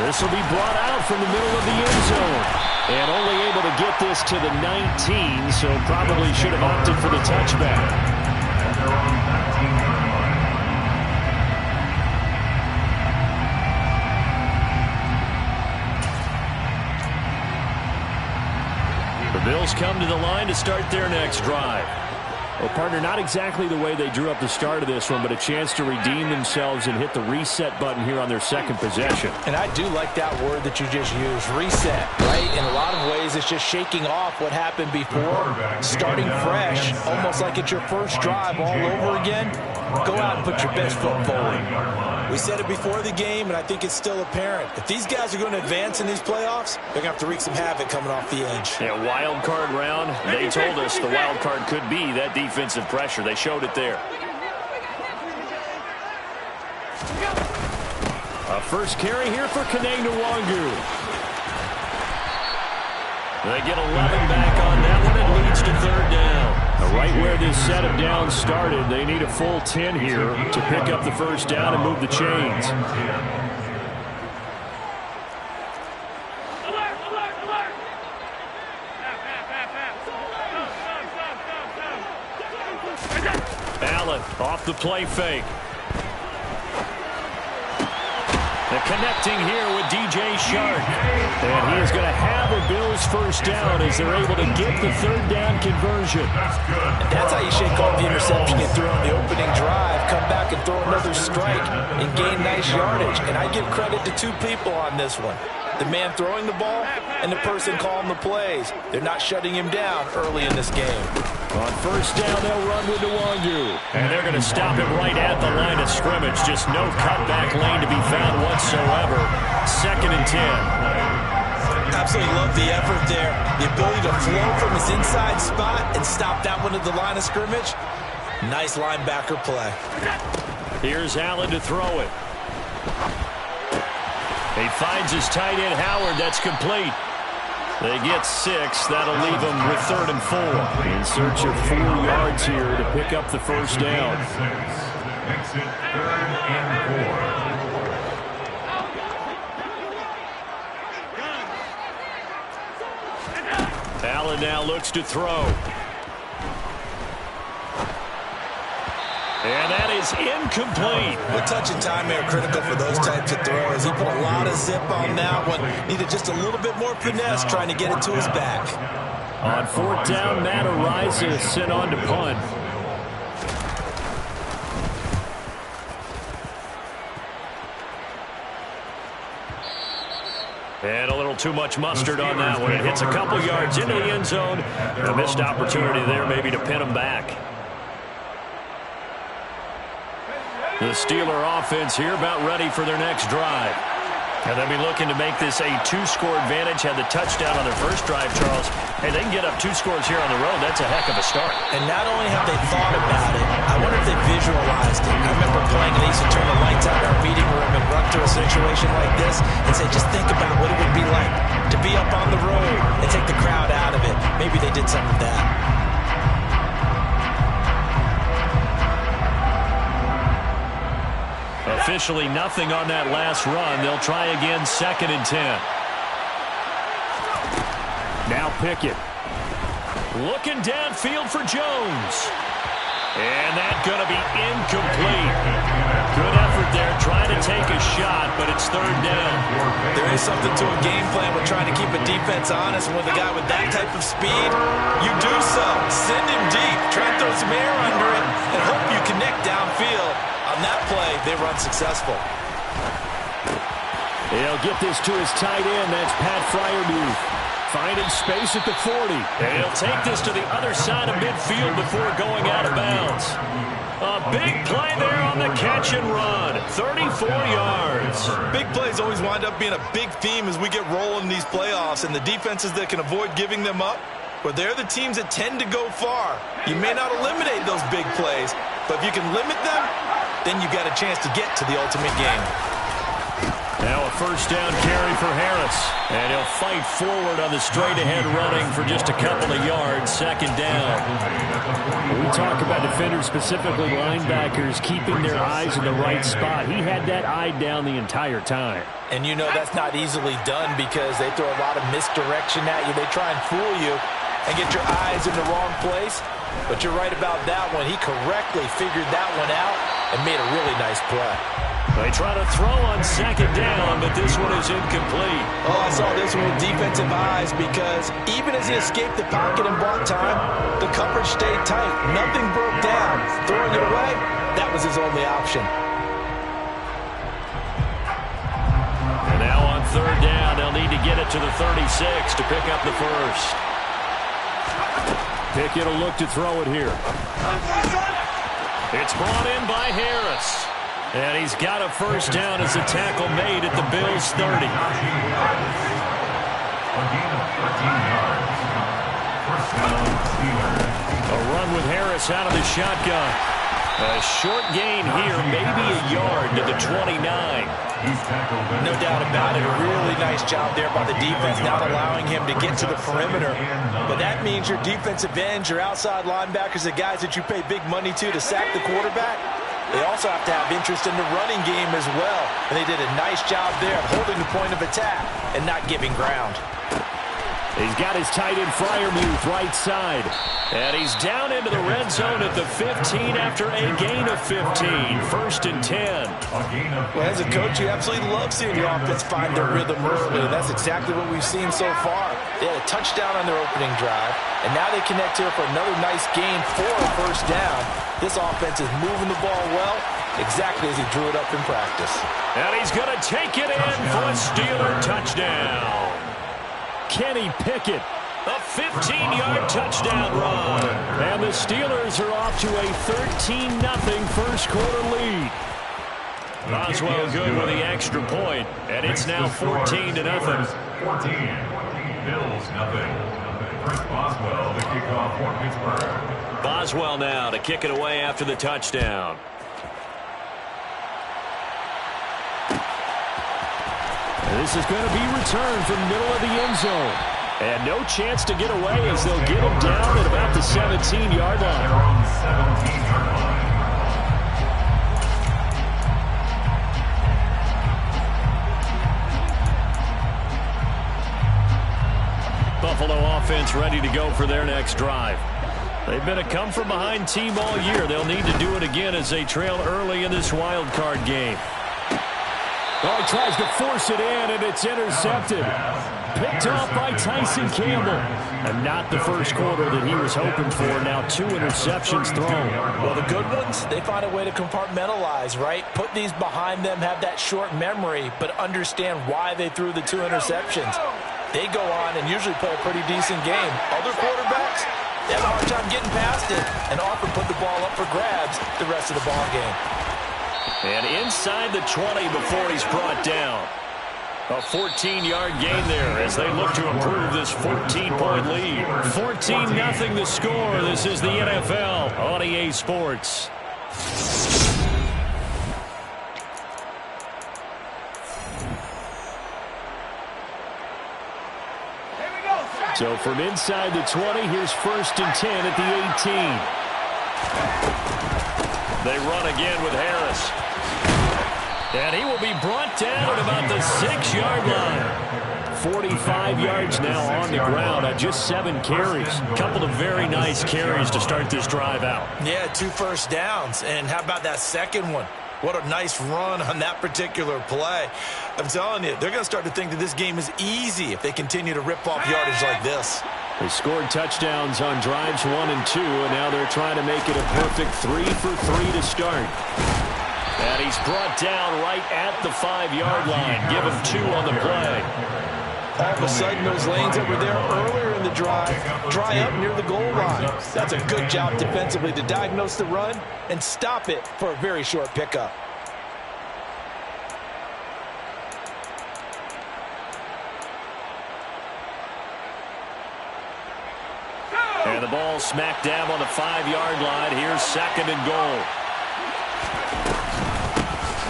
This will be brought out from the middle of the end zone. And only able to get this to the 19, so probably should have opted for the touchback. The Bills come to the line to start their next drive. Well, partner, not exactly the way they drew up the start of this one, but a chance to redeem themselves and hit the reset button here on their second possession. And I do like that word that you just used, reset, right? In a lot of ways, it's just shaking off what happened before, starting fresh, almost like it's your first drive all over again. Go out and put your best foot forward. We said it before the game, and I think it's still apparent. If these guys are going to advance in these playoffs, they're going to have to wreak some havoc coming off the edge. Yeah, wild card round. They told us the wild card could be that defensive pressure. They showed it there. A first carry here for Kene Nwangu. They get 11 back on that one. It leads to 3rd down. Right where this set of downs started, they need a full 10 here to pick up the 1st down and move the chains. Allen off the play fake. They're connecting here with DJ Shark. And he is going to have a Bills first down as they're able to get the third down conversion. And that's how you shake off the interception you threw on the opening drive. Come back and throw another strike and gain nice yardage. And I give credit to two people on this one. The man throwing the ball and the person calling the plays. They're not shutting him down early in this game. On first down, they'll run with Nwangu. And they're going to stop him right at the line of scrimmage. Just no cutback lane to be found whatsoever. 2nd and 10. Absolutely love the effort there. The ability to flow from his inside spot and stop that one at the line of scrimmage. Nice linebacker play. Here's Allen to throw it. He finds his tight end, Howard. That's complete. They get 6. That'll leave them with 3rd and 4. In search of 4 yards here to pick up the first down. Makes it 3rd and 4. Allen now looks to throw. And that is incomplete. The touch and time are critical for those types of throws. He put a lot of zip on that one. Needed just a little bit more finesse trying to get it to his back. On 4th down, Matt Ariza is sent on to punt. And a little too much mustard on that one. It hits a couple yards into the end zone. A missed opportunity there maybe to pin him back. The Steeler offense here about ready for their next drive. And they'll be looking to make this a 2-score advantage. Had the touchdown on their first drive, Charles. Hey, they can get up 2 scores here on the road. That's a heck of a start. And not only have they thought about it, I wonder if they visualized it. I remember playing, and they used to turn the lights out in our meeting room and run through a situation like this and say, just think about what it would be like to be up on the road and take the crowd out of it. Maybe they did some of that. Officially nothing on that last run. They'll try again 2nd and 10. Now Pickett. Looking downfield for Jones. And that's going to be incomplete. Good effort there trying to take a shot, but it's 3rd down. There is something to a game plan with trying to keep a defense honest. And with a guy with that type of speed, you do so. Send him deep. Try and throw some air under it and hope you connect downfield. On that play, they run successful. He'll get this to his tight end. That's Pat Fryermuth. Finding space at the 40. And he'll take this to the other side of midfield before going out of bounds. A big play there on the catch and run. 34 yards. Big plays always wind up being a big theme as we get rolling in these playoffs. And the defenses that can avoid giving them up, but they're the teams that tend to go far. You may not eliminate those big plays, but if you can limit them, then you got a chance to get to the ultimate game. Now a first down carry for Harris. And he'll fight forward on the straight-ahead running for just a couple of yards. 2nd down. We talk about defenders, specifically linebackers, keeping their eyes in the right spot. He had that eye down the entire time. And you know that's not easily done because they throw a lot of misdirection at you. They try and fool you and get your eyes in the wrong place. But you're right about that one. He correctly figured that one out and made a really nice play. They try to throw on 2nd down, but this one is incomplete. Oh, I saw this one with defensive eyes because even as he escaped the pocket and bought time, the coverage stayed tight. Nothing broke down. Throwing it away, that was his only option. And now on 3rd down, they'll need to get it to the 36 to pick up the first. Pickett will look to throw it here. It's brought in by Harris. And he's got a first down as a tackle made at the Bills' 30. A gain of 13 yards. First down, Steelers. A run with Harris out of the shotgun. A short gain here, maybe a yard to the 29. No doubt about it. A really nice job there by the defense, not allowing him to get to the perimeter. But that means your defensive ends, your outside linebackers, the guys that you pay big money to sack the quarterback, they also have to have interest in the running game as well. And they did a nice job there of holding the point of attack and not giving ground. He's got his tight end Freiermuth right side. And he's down into the red zone at the 15 after a gain of 15. First and 10. Well, as a coach, you absolutely love seeing your offense find their rhythm early. And that's exactly what we've seen so far. They had a touchdown on their opening drive, and now they connect here for another nice gain for a first down. This offense is moving the ball well, exactly as he drew it up in practice. And he's going to take it in for a Steeler touchdown. Kenny Pickett, a 15-yard touchdown run. And the Steelers are off to a 13-0 first quarter lead. Boswell good with the extra point, and it's now 14-0. 14. Bills nothing. Chris Boswell, the kickoff for Pittsburgh. Boswell now to kick it away after the touchdown. This is going to be returned from middle of the end zone. And no chance to get away as they'll get him down at about the 17-yard line. They're on the 17-yard line. Buffalo offense ready to go for their next drive. They've been a come-from-behind team all year. They'll need to do it again as they trail early in this wild card game. Oh, he tries to force it in, and it's intercepted. Picked off by Tyson Campbell. And not the first quarter that he was hoping for. Now 2 interceptions thrown. Well, the good ones, they find a way to compartmentalize, right? Put these behind them, have that short memory, but understand why they threw the 2 interceptions. They go on and usually play a pretty decent game. Other quarterbacks, they have a hard time getting past it and often put the ball up for grabs the rest of the ball game. And inside the 20 before he's brought down. A 14-yard gain there as they look to improve this 14-point lead. 14-0 the score. This is the NFL on EA Sports. So from inside the 20, here's first and 10 at the 18. They run again with Harris. And he will be brought down at about the 6-yard line. 45 yards now on the ground on just 7 carries. A couple of very nice carries to start this drive out. Yeah, 2 first downs. And how about that second one? What a nice run on that particular play. I'm telling you, they're going to start to think that this game is easy if they continue to rip off yardage like this. They scored touchdowns on drives 1 and 2, and now they're trying to make it a perfect 3 for 3 to start. And he's brought down right at the 5-yard line. Give him 2 on the play. All of a sudden, those lanes that were there earlier in the drive dry up near the goal line. That's a good job defensively to diagnose the run and stop it for a very short pickup. And the ball smack dab on the 5-yard line. Here's second and goal.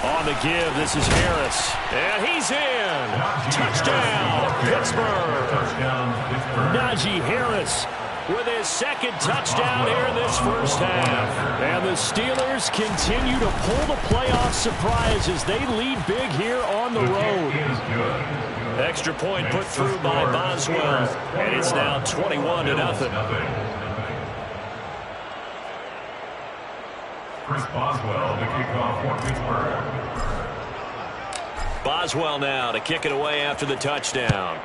On the give, this is Harris. And he's in. Touchdown, Pittsburgh. Najee Harris with his second touchdown here in this first half. And the Steelers continue to pull the playoff surprise as they lead big here on the road. Extra point put through by Boswell. And it's now 21-0. Chris Boswell, the kickoff for Pittsburgh. Boswell now to kick it away after the touchdown.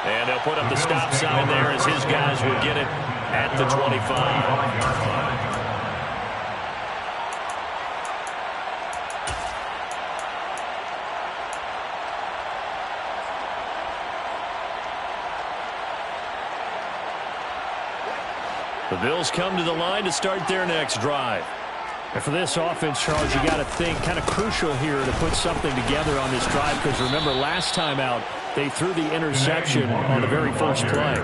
And they'll put up the stop sign there as his guys will get it at the 25. The Bills come to the line to start their next drive. And for this offense, Charles, you got to think kind of crucial here to put something together on this drive because remember last time out they threw the interception on the very first play.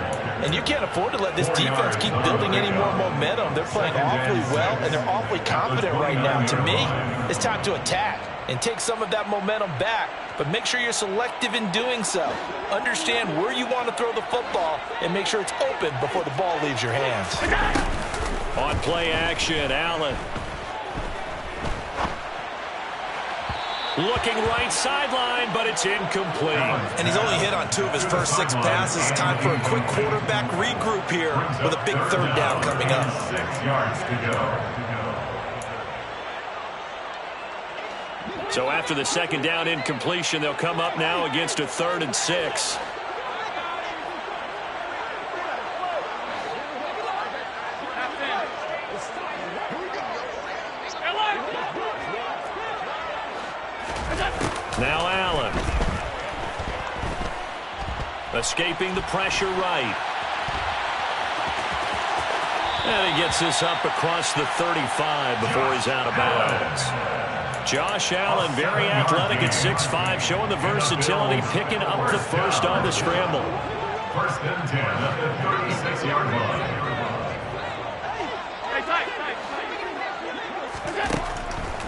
And you can't afford to let this defense keep building any more momentum. They're playing awfully well and they're awfully confident right now. To me, it's time to attack and take some of that momentum back. But make sure you're selective in doing so. Understand where you want to throw the football and make sure it's open before the ball leaves your hands. On play action, Allen. Looking right sideline, but it's incomplete. And he's only hit on 2 of his first 6 passes. Time for a quick quarterback regroup here with a big 3rd down coming up. 6 yards to go. So after the 2nd down incompletion, they'll come up now against a 3rd and 6. Now Allen. Escaping the pressure right. And he gets this up across the 35 before he's out of bounds. Josh Allen, very athletic at 6'5", showing the versatility, picking up the first on the scramble. 1st and 10 at the 36-yard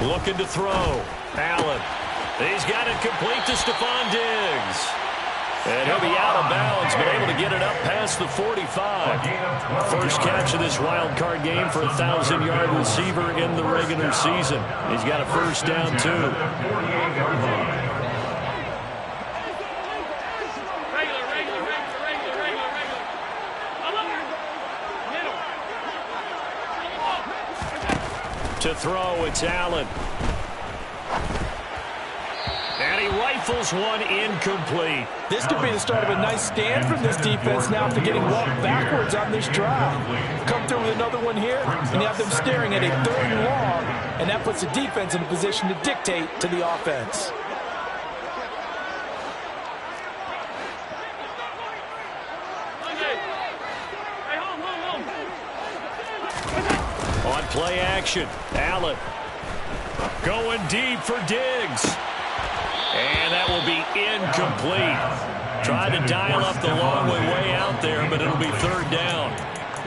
line. Looking to throw. Allen. He's got it complete to Stephon Diggs. And he'll be out of bounds, but able to get it up past the 45. First catch of this wild card game for a 1,000-yard receiver in the regular season. He's got a first down, too. To throw, it's Allen. And he rifles one incomplete. This could be the start of a nice stand from this defense now after getting walked backwards on this drive. Come through with another one here, and you have them staring at a 3rd and long, and that puts the defense in a position to dictate to the offense. On play action, Allen going deep for Diggs. And that will be incomplete. Tried to dial up the long way out there, but it'll be 3rd down.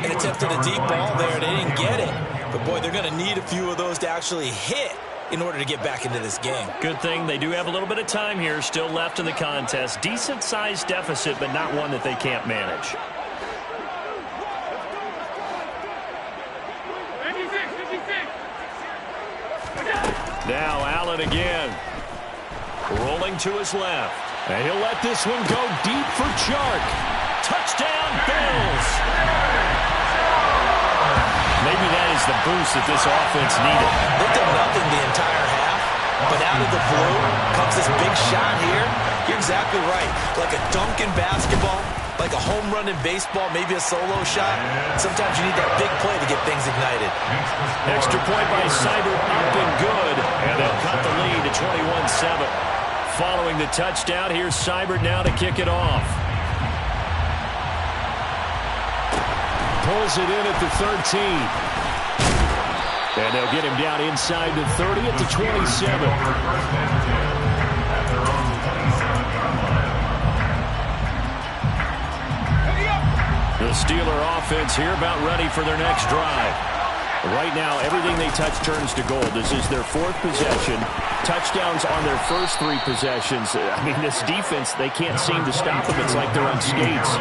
And attempted a deep ball there. They didn't get it. But, boy, they're going to need a few of those to actually hit in order to get back into this game. Good thing they do have a little bit of time here still left in the contest. Decent-sized deficit, but not one that they can't manage. Now Allen again. Rolling to his left. And he'll let this one go deep for Chark. Touchdown, Bills. Maybe that is the boost that this offense needed. They've done nothing the entire half, but out of the blue comes this big shot here. You're exactly right. Like a dunk in basketball, like a home run in baseball, maybe a solo shot. Sometimes you need that big play to get things ignited. Extra point by Seibert up and good. And they'll cut the lead to 21-7. Following the touchdown, here's Seibert now to kick it off. Pulls it in at the 13. And they'll get him down inside the 30 at the 27. The Steeler offense here about ready for their next drive. Right now, everything they touch turns to gold. This is their 4th possession. Touchdowns on their first 3 possessions. I mean, this defense, they can't seem to stop them. It's like they're on skates.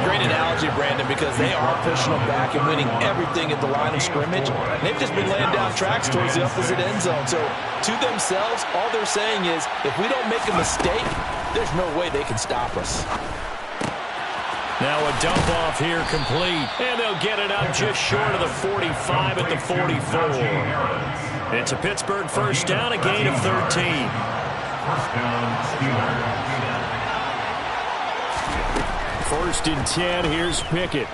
Great analogy, Brandon, because they are pushing them back and winning everything at the line of scrimmage. They've just been laying down tracks towards the opposite end zone. So, to themselves, all they're saying is, if we don't make a mistake, there's no way they can stop us. Now a dump off here complete. And they'll get it up just short of the 45 at the 44. It's a Pittsburgh first down, a gain of 13. First down, Steelers. 1st and 10, here's Pickett.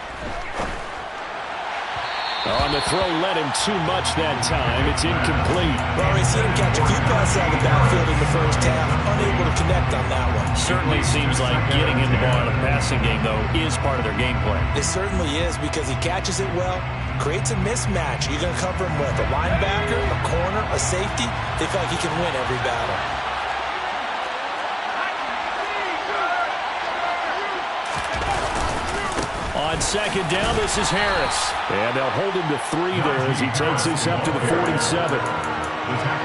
On the throw, led him too much that time. It's incomplete. Well, we've seen him catch a few passes out of the backfield in the first half. Unable to connect on that one. Certainly seems like getting him the ball in a passing game, though, is part of their game plan. It certainly is because he catches it well, creates a mismatch. You're going to cover him with a linebacker, a corner, a safety. They feel like he can win every battle. On 2nd down, this is Harris. And they'll hold him to 3 there as he takes this up to the 47.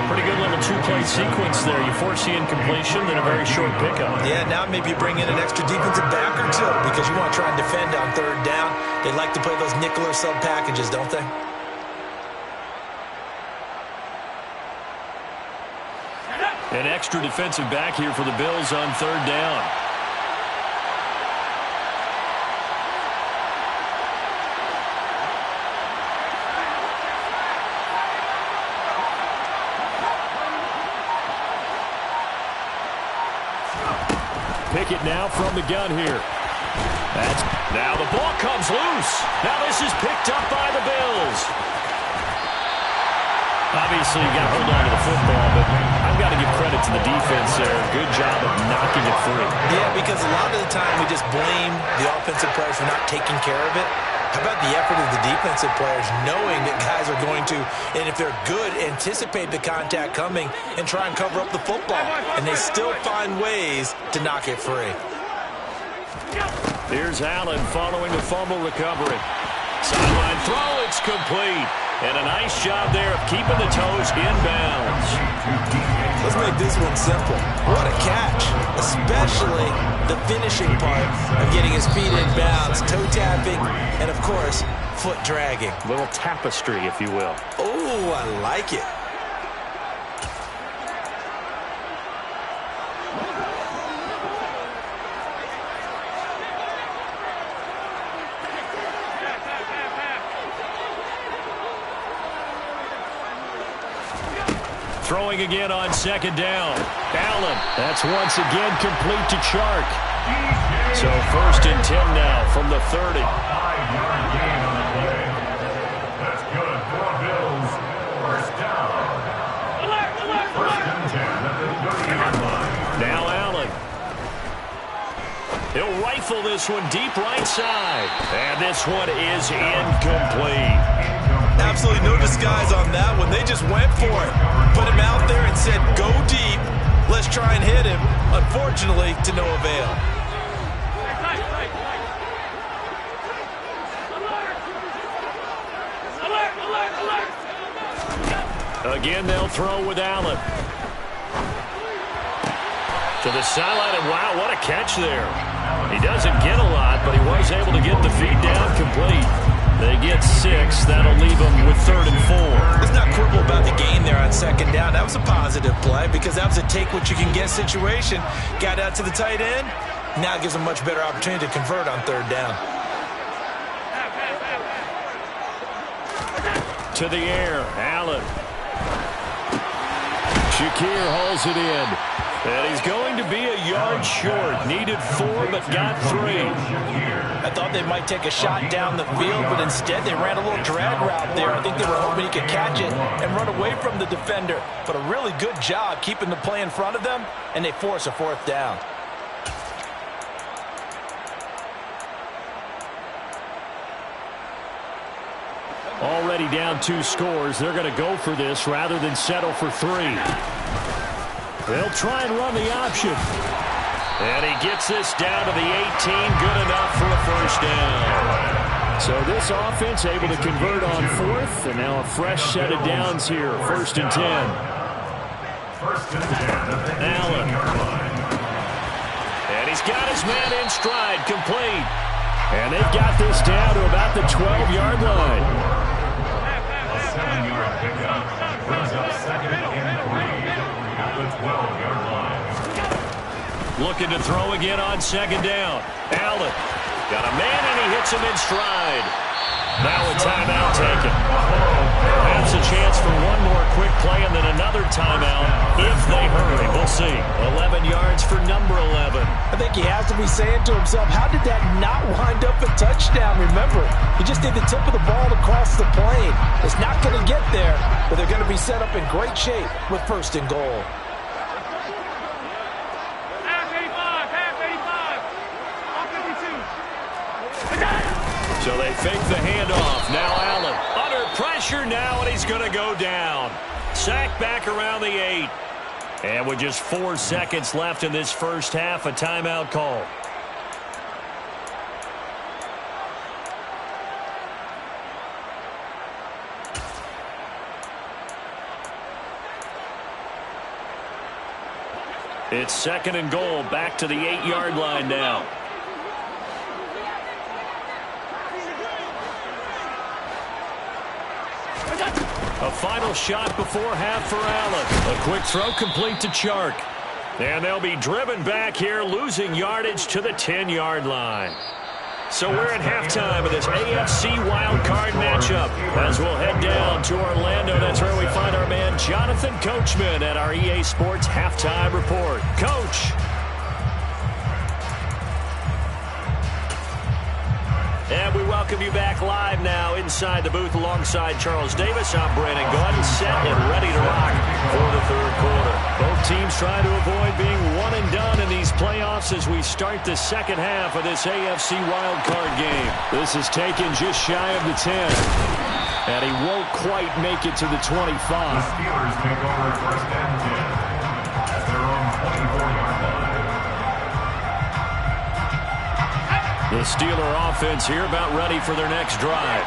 Pretty good little 2-play sequence there. You force the incompletion, then a very short pickup. Yeah, now maybe you bring in an extra defensive back or 2 because you want to try and defend on 3rd down. They like to play those nickel or sub packages, don't they? An extra defensive back here for the Bills on third down. Pickett now from the gun here. Now the ball comes loose. Now this is picked up by the Bills. Obviously, you got to hold on to the football, but I've got to give credit to the defense there. Good job of knocking it free. Yeah, because a lot of the time we just blame the offensive players for not taking care of it. How about the effort of the defensive players knowing that guys are going to, and if they're good, anticipate the contact coming and try and cover up the football. And they still find ways to knock it free. Here's Allen following the fumble recovery. Sideline throw, it's complete. And a nice job there of keeping the toes in bounds. Let's make this one simple. What a catch, especially the finishing part of getting his feet in bounds, toe tapping, and of course, foot dragging. Little tapestry, if you will. Oh, I like it. Throwing again on second down. Allen, that's once again complete to Chark. So 1st and 10 now from the 30. 5-yard gain on the play. That's good for Bills. First down. First and 10 at the 30-yard line. Now Allen. He'll rifle this one deep right side. And this one is incomplete. Absolutely no disguise on that one. They just went for it. Put him out there and said, go deep. Let's try and hit him. Unfortunately, to no avail. Again, they'll throw with Allen. To the sideline, and wow, what a catch there. He doesn't get a lot, but he was able to get the feed down complete. They get 6. That'll leave them with 3rd and 4. Let's not quibble about the gain there on second down. That was a positive play because that was a take-what-you-can-get situation. Got out to the tight end. Now it gives them a much better opportunity to convert on third down. To the air, Allen. Shakir hauls it in. And he's going to be a yard short. Needed 4, but got 3. I thought they might take a shot down the field, but instead they ran a little drag route there. I think they were hoping he could catch it and run away from the defender. But a really good job keeping the play in front of them, and they force a 4th down. Already down 2 scores. They're going to go for this rather than settle for 3. They'll try and run the option. And he gets this down to the 18. Good enough for a first down. So this offense able to convert on 4th. And now a fresh set of downs here. 1st and 10. First and 10 at the Allen. And he's got his man in stride. Complete. And they've got this down to about the 12-yard line. A 7-yard pickup brings up 2nd and 3 at the 12-yard line. Looking to throw again on 2nd down. Allen got a man, and he hits him in stride. Now a timeout taken. Perhaps a chance for one more quick play and then another timeout if they hurry. We'll see. 11 yards for number 11. I think he has to be saying to himself, how did that not wind up a touchdown? Remember, he just did the tip of the ball across the plane. It's not going to get there, but they're going to be set up in great shape with 1st and goal. So they fake the handoff. Now Allen under pressure now, and he's going to go down. Sacked back around the 8. And with just 4 seconds left in this first half, a timeout call. It's 2nd and goal, back to the 8-yard line now. A final shot before half for Allen. A quick throw complete to Chark. And they'll be driven back here, losing yardage to the 10-yard line. So we're at halftime of this AFC wildcard matchup. As we'll head down to Orlando, that's where we find our man Jonathan Coachman at our EA Sports Halftime Report. Coach. And we welcome you back live now inside the booth alongside Charles Davis. I'm Brandon Gordon, set and ready to rock for the third quarter. Both teams trying to avoid being one and done in these playoffs as we start the second half of this AFC wildcard game. This is taken just shy of the 10. And he won't quite make it to the 25. The Steelers take over at first and 10 at their own 24-yard line. The Steeler offense here about ready for their next drive.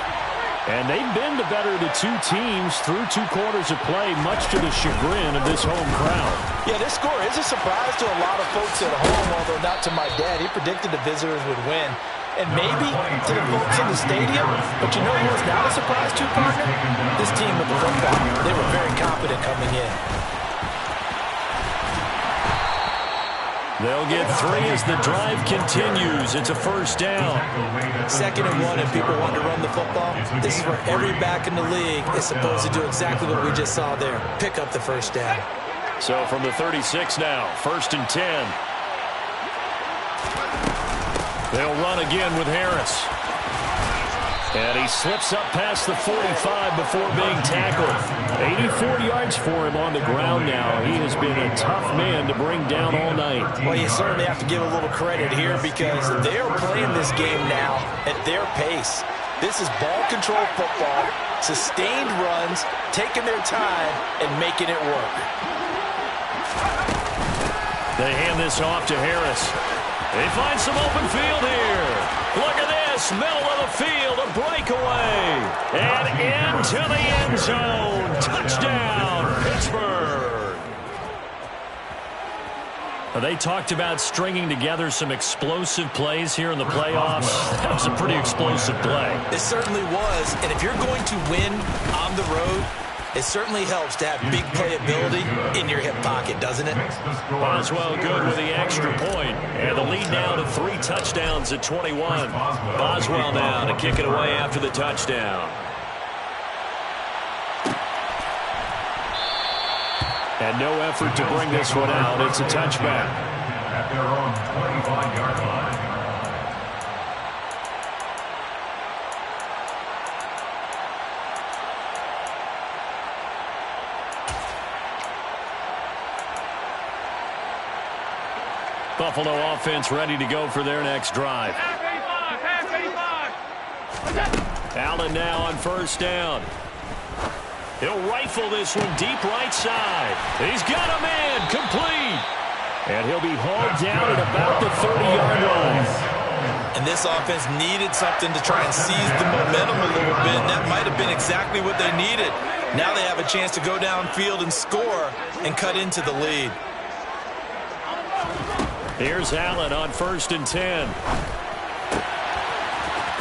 And they've been the better of the two teams through 2 quarters of play, much to the chagrin of this home crowd. Yeah, this score is a surprise to a lot of folks at home, although not to my dad. He predicted the visitors would win. And maybe to the folks in the stadium, but you know who was not a surprise to, partner? This team with the football. They were very confident coming in. They'll get 3 as the drive continues. It's a first down. 2nd and 1, if people want to run the football, this is where every back in the league is supposed to do exactly what we just saw there. Pick up the first down. So from the 36 now, 1st and 10. They'll run again with Harris. And he slips up past the 45 before being tackled. 84 yards for him on the ground now. He has been a tough man to bring down all night. Well, you certainly have to give a little credit here because they are playing this game now at their pace. This is ball control football, sustained runs, taking their time, and making it work. They hand this off to Harris. They find some open field here. Look at this, middle of the field, a breakaway. And into the end zone. Touchdown, Pittsburgh. They talked about stringing together some explosive plays here in the playoffs. That was a pretty explosive play. It certainly was. And if you're going to win on the road, it certainly helps to have big playability in your hip pocket, doesn't it? Boswell good with the extra point. And the lead now to 3 touchdowns at 21. Boswell now to kick it away after the touchdown. And no effort to bring this one out. It's a touchback. At their own 25-yard line. Buffalo offense ready to go for their next drive. Allen now on first down. He'll rifle this one deep right side. He's got a man complete. And he'll be hauled down at about the 30-yard line. And this offense needed something to try and seize the momentum a little bit, and that might have been exactly what they needed. Now they have a chance to go downfield and score and cut into the lead. Here's Allen on 1st and 10.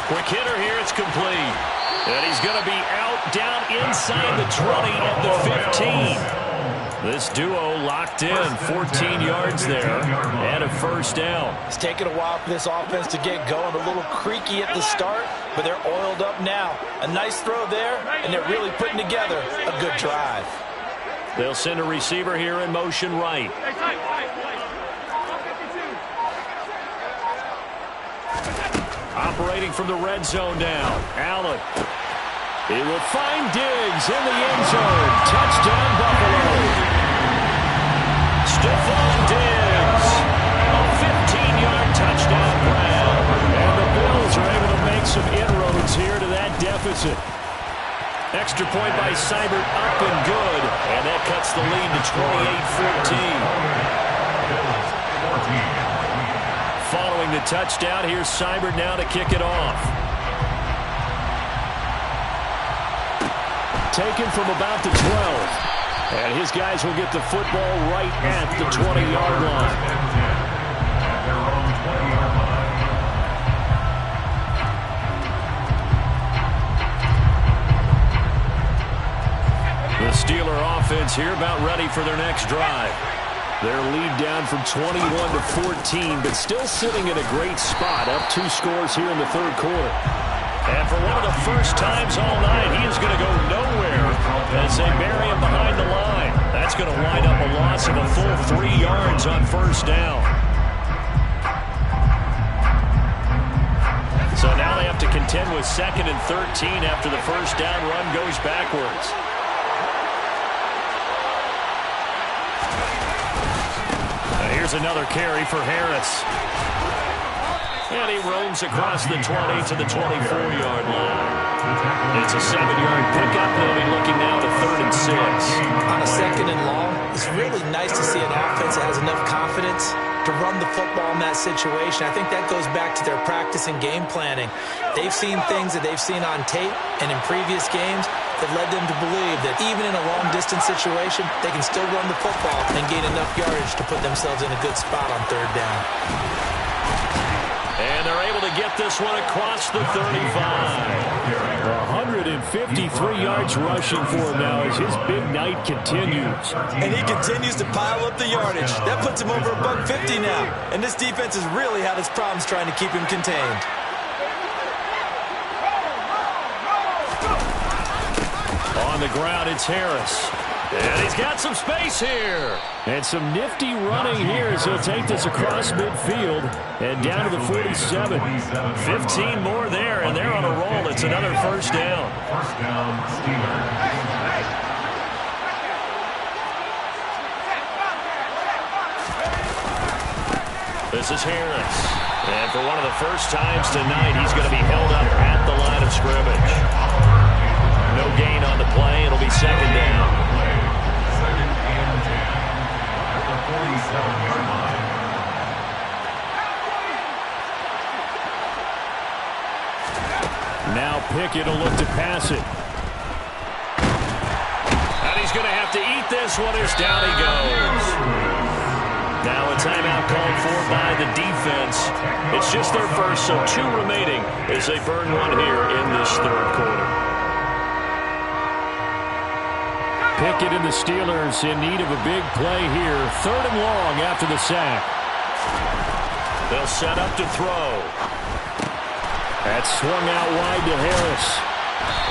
Quick hitter here, it's complete. And he's going to be out down inside the 20 at the 15. This duo locked in, 14 yards there, and a first down. It's taken a while for this offense to get going. A little creaky at the start, but they're oiled up now. A nice throw there, and they're really putting together a good drive. They'll send a receiver here in motion right. Operating from the red zone now. Allen. He will find Diggs in the end zone. Touchdown, Buffalo. Stephon Diggs. A 15-yard touchdown grab. And the Bills are able to make some inroads here to that deficit. Extra point by Seibert up and good. And that cuts the lead to 28-14. Following the touchdown, here's Seibert now to kick it off. Taken from about the 12. And his guys will get the football right at the 20-yard line. At their own 20-yard line. offense here, about ready for their next drive. Their lead down from 21 to 14, but still sitting in a great spot, up 2 scores here in the third quarter. And for one of the first times all night, he is going to go nowhere as they bury him behind the line. That's going to wind up a loss of a full 3 yards on first down. So now they have to contend with 2nd and 13 after the first down run goes backwards. Here's another carry for Harris. And he roams across the 20 to the 24-yard line. It's a 7-yard pickup. They'll be looking now to 3rd and 6. On a 2nd and long, it's really nice to see an offense that has enough confidence to run the football in that situation. I think that goes back to their practice and game planning. They've seen things that they've seen on tape and in previous games that led them to believe that even in a long-distance situation, they can still run the football and gain enough yardage to put themselves in a good spot on 3rd down. And they're able to get this one across the 35. 153 yards rushing for him now as his big night continues. And he continues to pile up the yardage. That puts him over $150 now. And this defense has really had its problems trying to keep him contained. On the ground, it's Harris. And he's got some space here. And some nifty running here as he'll take this across midfield and down to the 47. 15 more there, and they're on a roll. It's another first down. First down, Steelers. This is Harris. And for one of the first times tonight, he's going to be held up at the line of scrimmage. No gain on the play. It'll be 2nd down. 2nd and 10 at the 47-yard line. Now Pickett will look to pass it. And he's going to have to eat this one as down he goes. Now a timeout called for by the defense. It's just their first, so 2 remaining as they burn one here in this third quarter. Pickett and the Steelers in need of a big play here. 3rd and long after the sack. They'll set up to throw. That's swung out wide to Harris.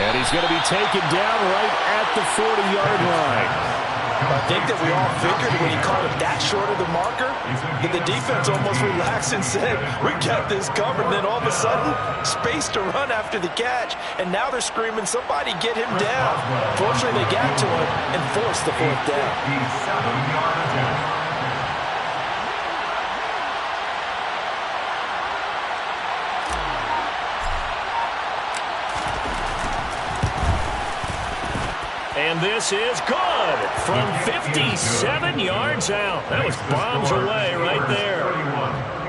And he's going to be taken down right at the 40-yard line. I think that we all figured when he called it that short of the marker that the defense almost relaxed and said, we got this covered. And then all of a sudden, space to run after the catch. And now they're screaming, somebody get him down. Fortunately, they got to him and forced the 4th down. 7-yard attempt. And this is good from 57 yards out. That was bombs away right there.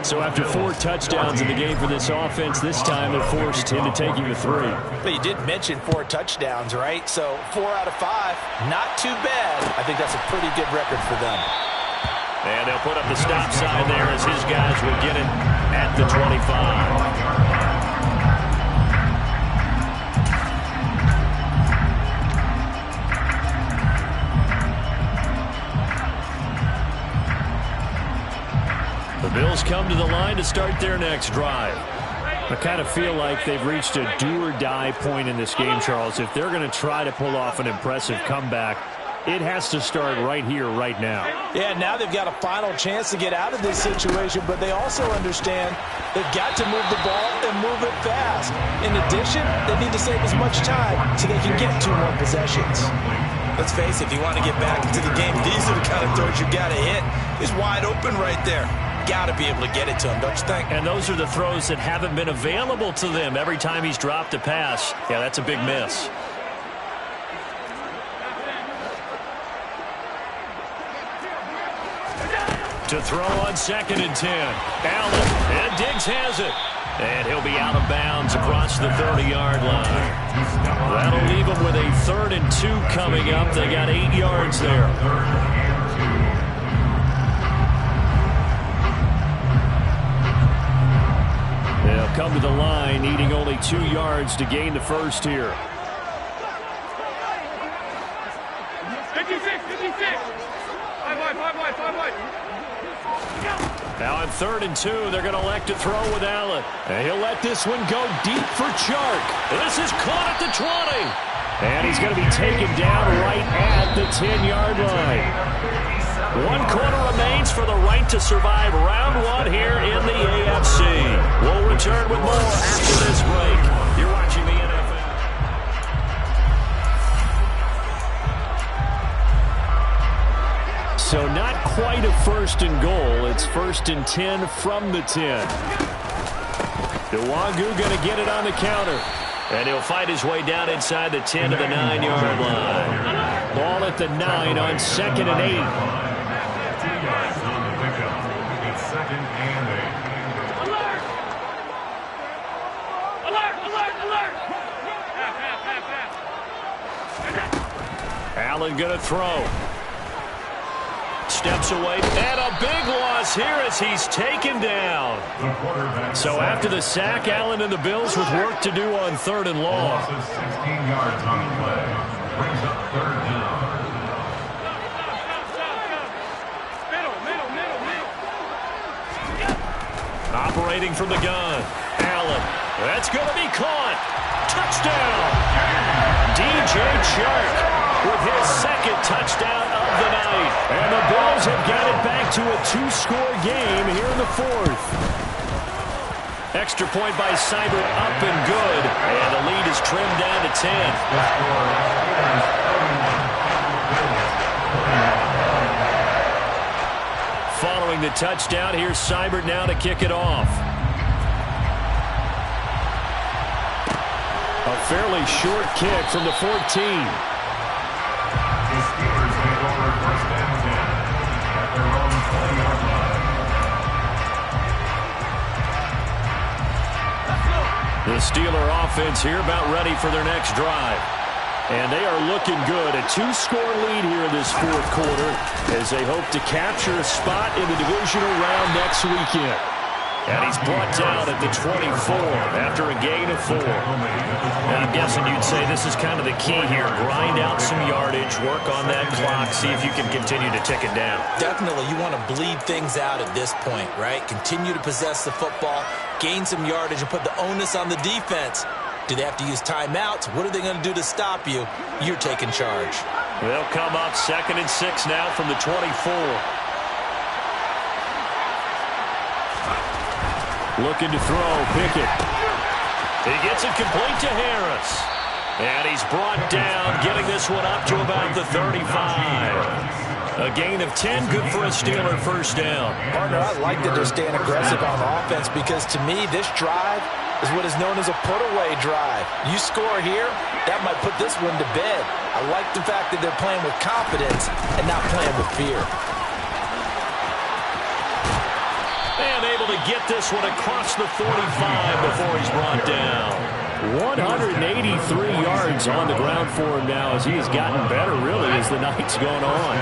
So after 4 touchdowns in the game for this offense, this time they're forced into taking the 3. But you did mention 4 touchdowns, right? So 4 out of 5, not too bad. I think that's a pretty good record for them. And they'll put up the stop sign there as his guys will get it at the 25. The Bills come to the line to start their next drive. I kind of feel like they've reached a do-or-die point in this game, Charles. If they're going to try to pull off an impressive comeback, it has to start right here, right now. Yeah, now they've got a final chance to get out of this situation, but they also understand they've got to move the ball and move it fast. In addition, they need to save as much time so they can get 2 more possessions. Let's face it, if you want to get back into the game, these are the kind of throws you got to hit. He's wide open right there. Got to be able to get it to him, don't you think? And those are the throws that haven't been available to them every time he's dropped a pass. Yeah, that's a big miss. To throw on 2nd and 10. Allen, and Diggs has it. And he'll be out of bounds across the 30-yard line. That'll leave them with a 3rd and 2 coming up. They got 8 yards there. They'll come to the line, needing only 2 yards to gain the first here. 56. Now on 3rd and 2, they're going to elect to throw with Allen. And he'll let this one go deep for Chark. This is caught at the 20. And he's going to be taken down right at the 10-yard line. 1 quarter remains for the right to survive round 1 here in the AFC. We'll return with more after this break. You're watching the NFL. So not quite a 1st and goal. It's 1st and 10 from the 10. Nwagu going to get it on the counter. And he'll fight his way down inside the 10 to the 9-yard line. Ball at the 9 on 2nd and 8. It's 2nd and 8. Alert! Alert! Alert! Alert! Allen going to throw. Steps away, and a big loss here as he's taken down. So after the sack, Allen and the Bills with work to do on 3rd and long. Loss of 16 yards on the play. Brings up 3rd down. Operating from the gun. Allen. That's going to be caught. Touchdown. DJ Chark with his 2nd touchdown of the night. And the Bills have got it back to a 2-score game here in the 4th. Extra point by Seibert up and good. And the lead is trimmed down to 10. Following the touchdown, here's Seibert now to kick it off. A fairly short kick from the 14. The Steelers take over 1st and 10 at their own 20-yard line. The Steeler offense here about ready for their next drive. And they are looking good. A 2-score lead here in this 4th quarter as they hope to capture a spot in the divisional round next weekend. And he's brought down at the 24 after a gain of 4. And I'm guessing you'd say this is kind of the key here. Grind out some yardage, work on that clock, see if you can continue to tick it down. Definitely, you want to bleed things out at this point, right? Continue to possess the football, gain some yardage, and put the onus on the defense. Do they have to use timeouts? What are they going to do to stop you? You're taking charge. They'll come up 2nd and 6 now from the 24. Looking to throw, Pickett. He gets it complete to Harris. And he's brought down, getting this one up to about the 35. A gain of 10, good for a Steeler 1st down. Partner, I like that they're staying aggressive on offense because to me, this drive is what is known as a put-away drive. You score here, that might put this one to bed. I like the fact that they're playing with confidence and not playing with fear. And able to get this one across the 45 before he's brought down. 183 yards on the ground for him now as he has gotten better, really, as the night's gone on.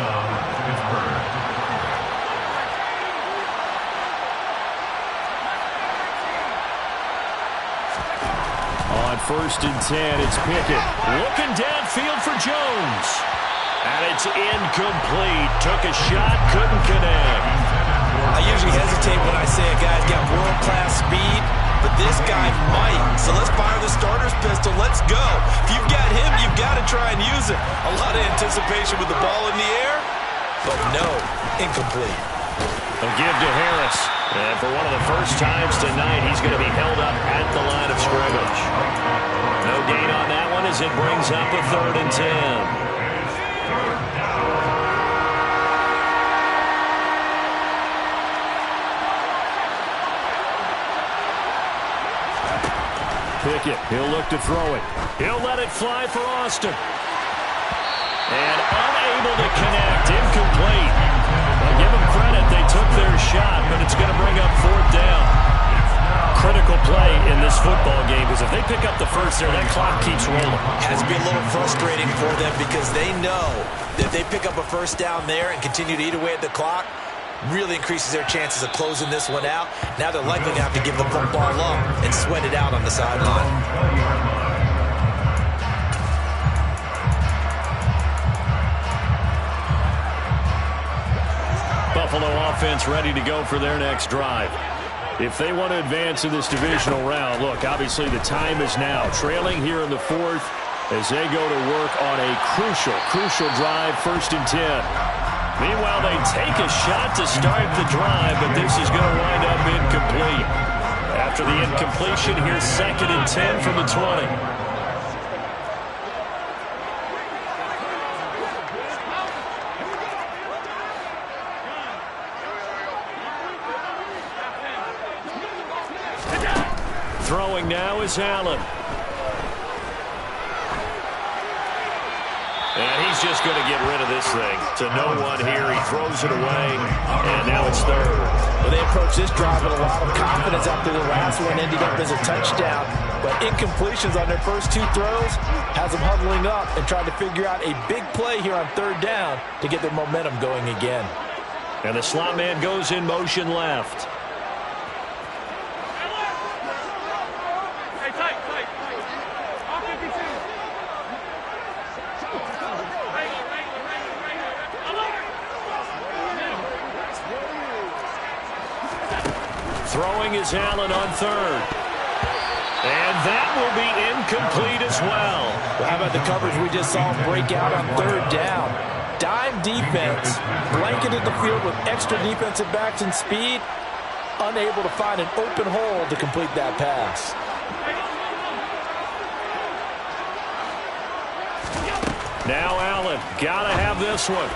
On 1st and 10, it's Pickett. Looking downfield for Jones. And it's incomplete. Took a shot, couldn't connect. I usually hesitate when I say a guy's got world-class speed, but this guy might. So let's fire the starter's pistol. Let's go. If you've got him, you've got to try and use it. A lot of anticipation with the ball in the air, but no, incomplete. A give to Harris. And for one of the first times tonight, he's going to be held up at the line of scrimmage. No gain on that one as it brings up a 3rd and 10. Pickett, he'll look to throw it. He'll let it fly for Austin. And unable to connect, incomplete. Well, give them credit, they took their shot, but it's going to bring up 4th down. Critical play in this football game, because if they pick up the first there, that clock keeps rolling. Has to be a little frustrating for them because they know that if they pick up a 1st down there and continue to eat away at the clock, really increases their chances of closing this one out. Now they're likely to have to give the football up and sweat it out on the sideline. Buffalo offense ready to go for their next drive. If they want to advance in this divisional round, look, obviously the time is now. Trailing here in the fourth as they go to work on a crucial drive, 1st and 10. Meanwhile, they take a shot to start the drive, but this is going to wind up incomplete. After the incompletion, here's 2nd and 10 from the 20. Throwing now is Allen. And he's just going to get rid of this thing to no one here. He throws it away, and now it's 3rd. Well, they approached this drive with a lot of confidence after the last one ended up as a touchdown. But incompletions on their first 2 throws has them huddling up and trying to figure out a big play here on 3rd down to get their momentum going again. And the slot man goes in motion left. Throwing is Allen on 3rd. And that will be incomplete as well. Well, how about the coverage we just saw break out on 3rd down? Dime defense, blanketed the field with extra defensive backs and speed, unable to find an open hole to complete that pass. Now Allen, gotta have this one.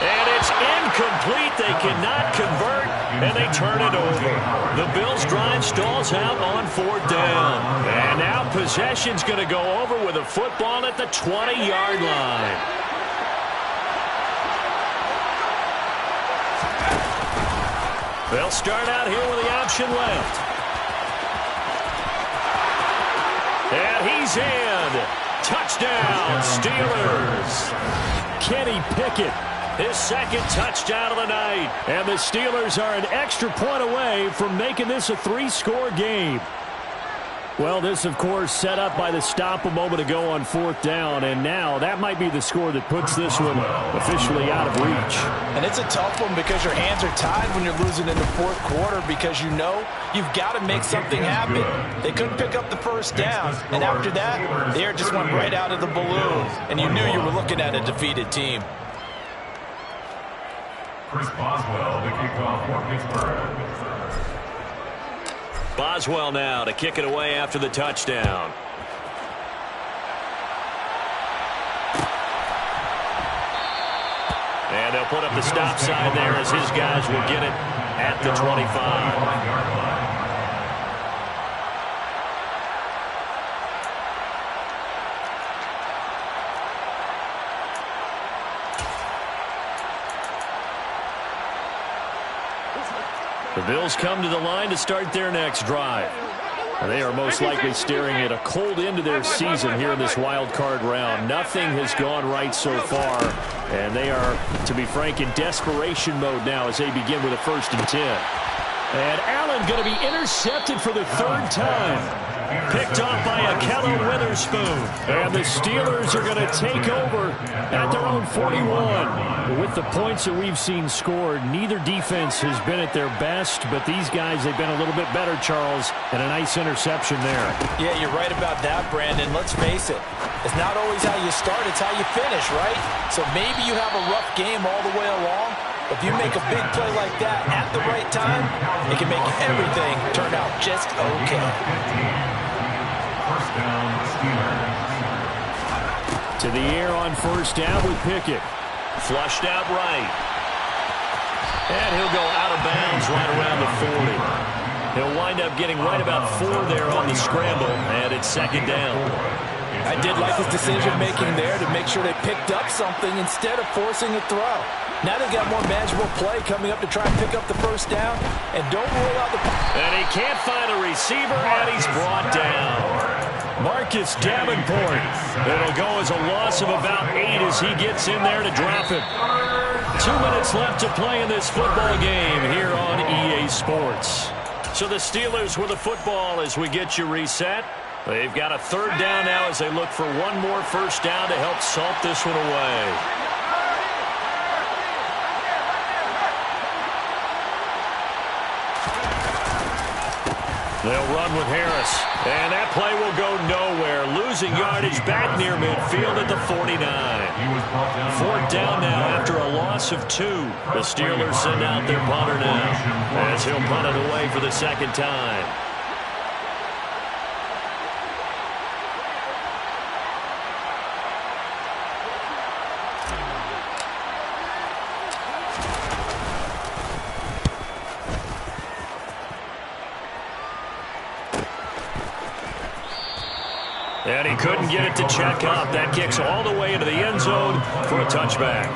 And it's incomplete. They cannot convert, and they turn it over. The Bills' drive stalls out on 4th down. And now possession's going to go over with a football at the 20-yard line. They'll start out here with the option left. And he's in. Touchdown, Steelers. Kenny Pickett. His 2nd touchdown of the night. And the Steelers are an extra point away from making this a 3-score game. Well, this, of course, set up by the stop a moment ago on 4th down. And now that might be the score that puts this one officially out of reach. And it's a tough one because your hands are tied when you're losing in the 4th quarter because you know you've got to make something happen. They couldn't pick up the 1st down. And after that, the air just went right out of the balloon. And you knew you were looking at a defeated team. Chris Boswell to kick off for Pittsburgh. Boswell now to kick it away after the touchdown. And they'll put up the stop sign there as his guys will get it at the 25. The Bills come to the line to start their next drive. They are most likely staring at a cold end to their season here in this wild card round. Nothing has gone right so far, and they are, to be frank, in desperation mode now as they begin with a 1st and 10. And Allen going to be intercepted for the 3rd time. Picked off by Akello Witherspoon. And the Steelers are going to take over at their own 41. With the points that we've seen scored, neither defense has been at their best, but these guys, they've been a little bit better, Charles, and a nice interception there. Yeah, you're right about that, Brandon. Let's face it. It's not always how you start, it's how you finish, right? So maybe you have a rough game all the way along. If you make a big play like that at the right time, it can make everything turn out just okay. First down, Steelers. To the air on 1st down with Pickett. Flushed out right. And he'll go out of bounds right around the 40. He'll wind up getting right about 4 there on the scramble, and it's 2nd down. I did like his decision-making there to make sure they picked up something instead of forcing a throw. Now they've got more manageable play coming up to try and pick up the 1st down. And don't rule out the... And he can't find a receiver, and he's brought down. Marcus Davenport. It'll go as a loss of about 8 as he gets in there to drop him. 2 minutes left to play in this football game here on EA Sports. So the Steelers with the football as we get you reset. They've got a 3rd down now as they look for one more 1st down to help salt this one away. They'll run with Harris. And that play will go nowhere. Losing yardage back near midfield at the 49. Fourth down now after a loss of 2. The Steelers send out their punter now as he'll punt it away for the second time. And he couldn't get it to check up. That kicks all the way into the end zone for a touchback.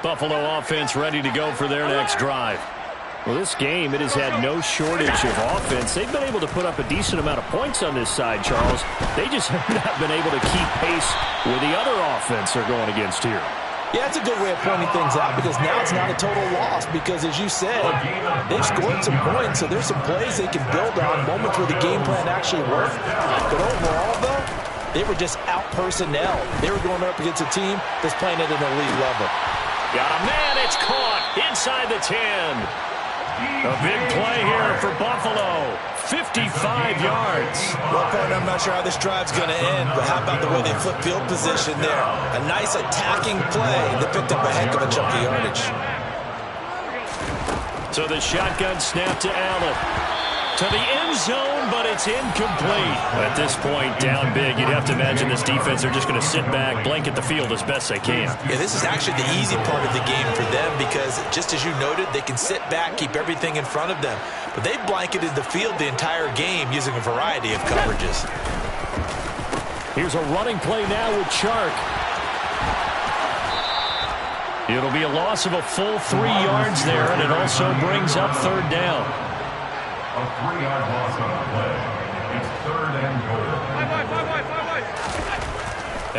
Buffalo offense ready to go for their next drive. Well, this game, it has had no shortage of offense. They've been able to put up a decent amount of points on this side, Charles. They just have not been able to keep pace with the other offense they're going against here. Yeah, it's a good way of pointing things out because now it's not a total loss because, as you said, they've scored some points, so there's some plays they can build on, moments where the game plan actually worked. But overall, though, they were just out personnel. They were going up against a team that's playing at an elite level. Got a man, it's caught inside the 10. A big play here for Buffalo. 55 yards. Well, partner, I'm not sure how this drive's going to end, but how about the way they flip field position there? A nice attacking play. They picked up a heck of a chunk of yardage. So the shotgun snap to Allen. To the end zone, but it's incomplete. At this point, down big, you'd have to imagine this defense are just going to sit back, blanket the field as best they can. Yeah, this is actually the easy part of the game for them because, just as you noted, they can sit back, keep everything in front of them. But they've blanketed the field the entire game using a variety of coverages. Here's a running play now with Chark. It'll be a loss of a full 3 yards there, and it also brings up third down. A 3-yard loss on the play. It's third and goal.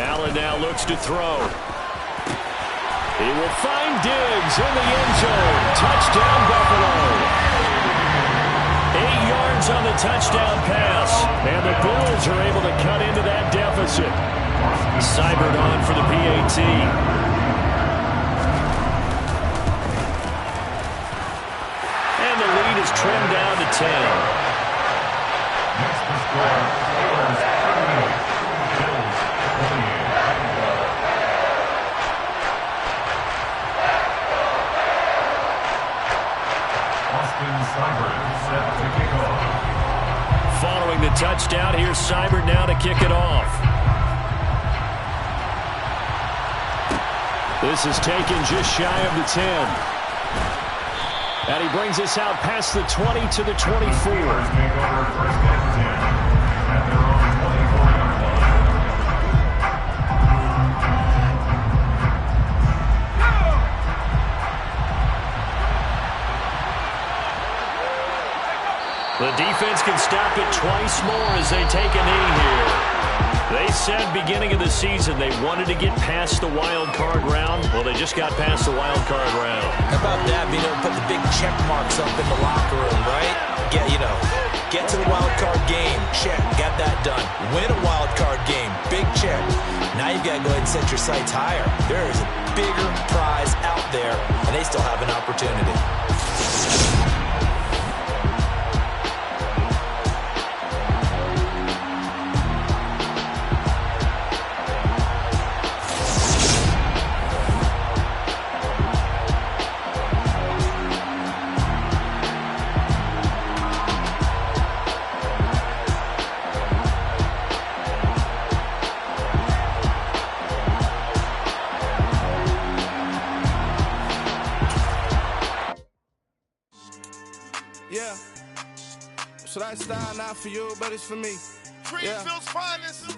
Allen now looks to throw. He will find Diggs in the end zone. Touchdown, Buffalo. 8 yards on the touchdown pass. And the Bills are able to cut into that deficit. Seibert on for the PAT. Is trimmed down to 10. Next to score, Steelers 38, Bills 28. Austin Seibert set to kick off. Following the touchdown, here's Seibert now to kick it off. This is taken just shy of the 10. And he brings us out past the 20 to the 24. Take over first and 10 at their own 24-yard line. The defense can stop it twice more as they take a knee here. They said beginning of the season they wanted to get past the wild card round. Well, they just got past the wild card round. How about that, being able to put the big check marks up in the locker room, right? Get to the wild card game. Check. Got that done. Win a wild card game. Big check. Now you've got to go ahead and set your sights higher. There is a bigger prize out there, and they still have an opportunity. Should I style not for you, but it's for me? Greenfield's finest.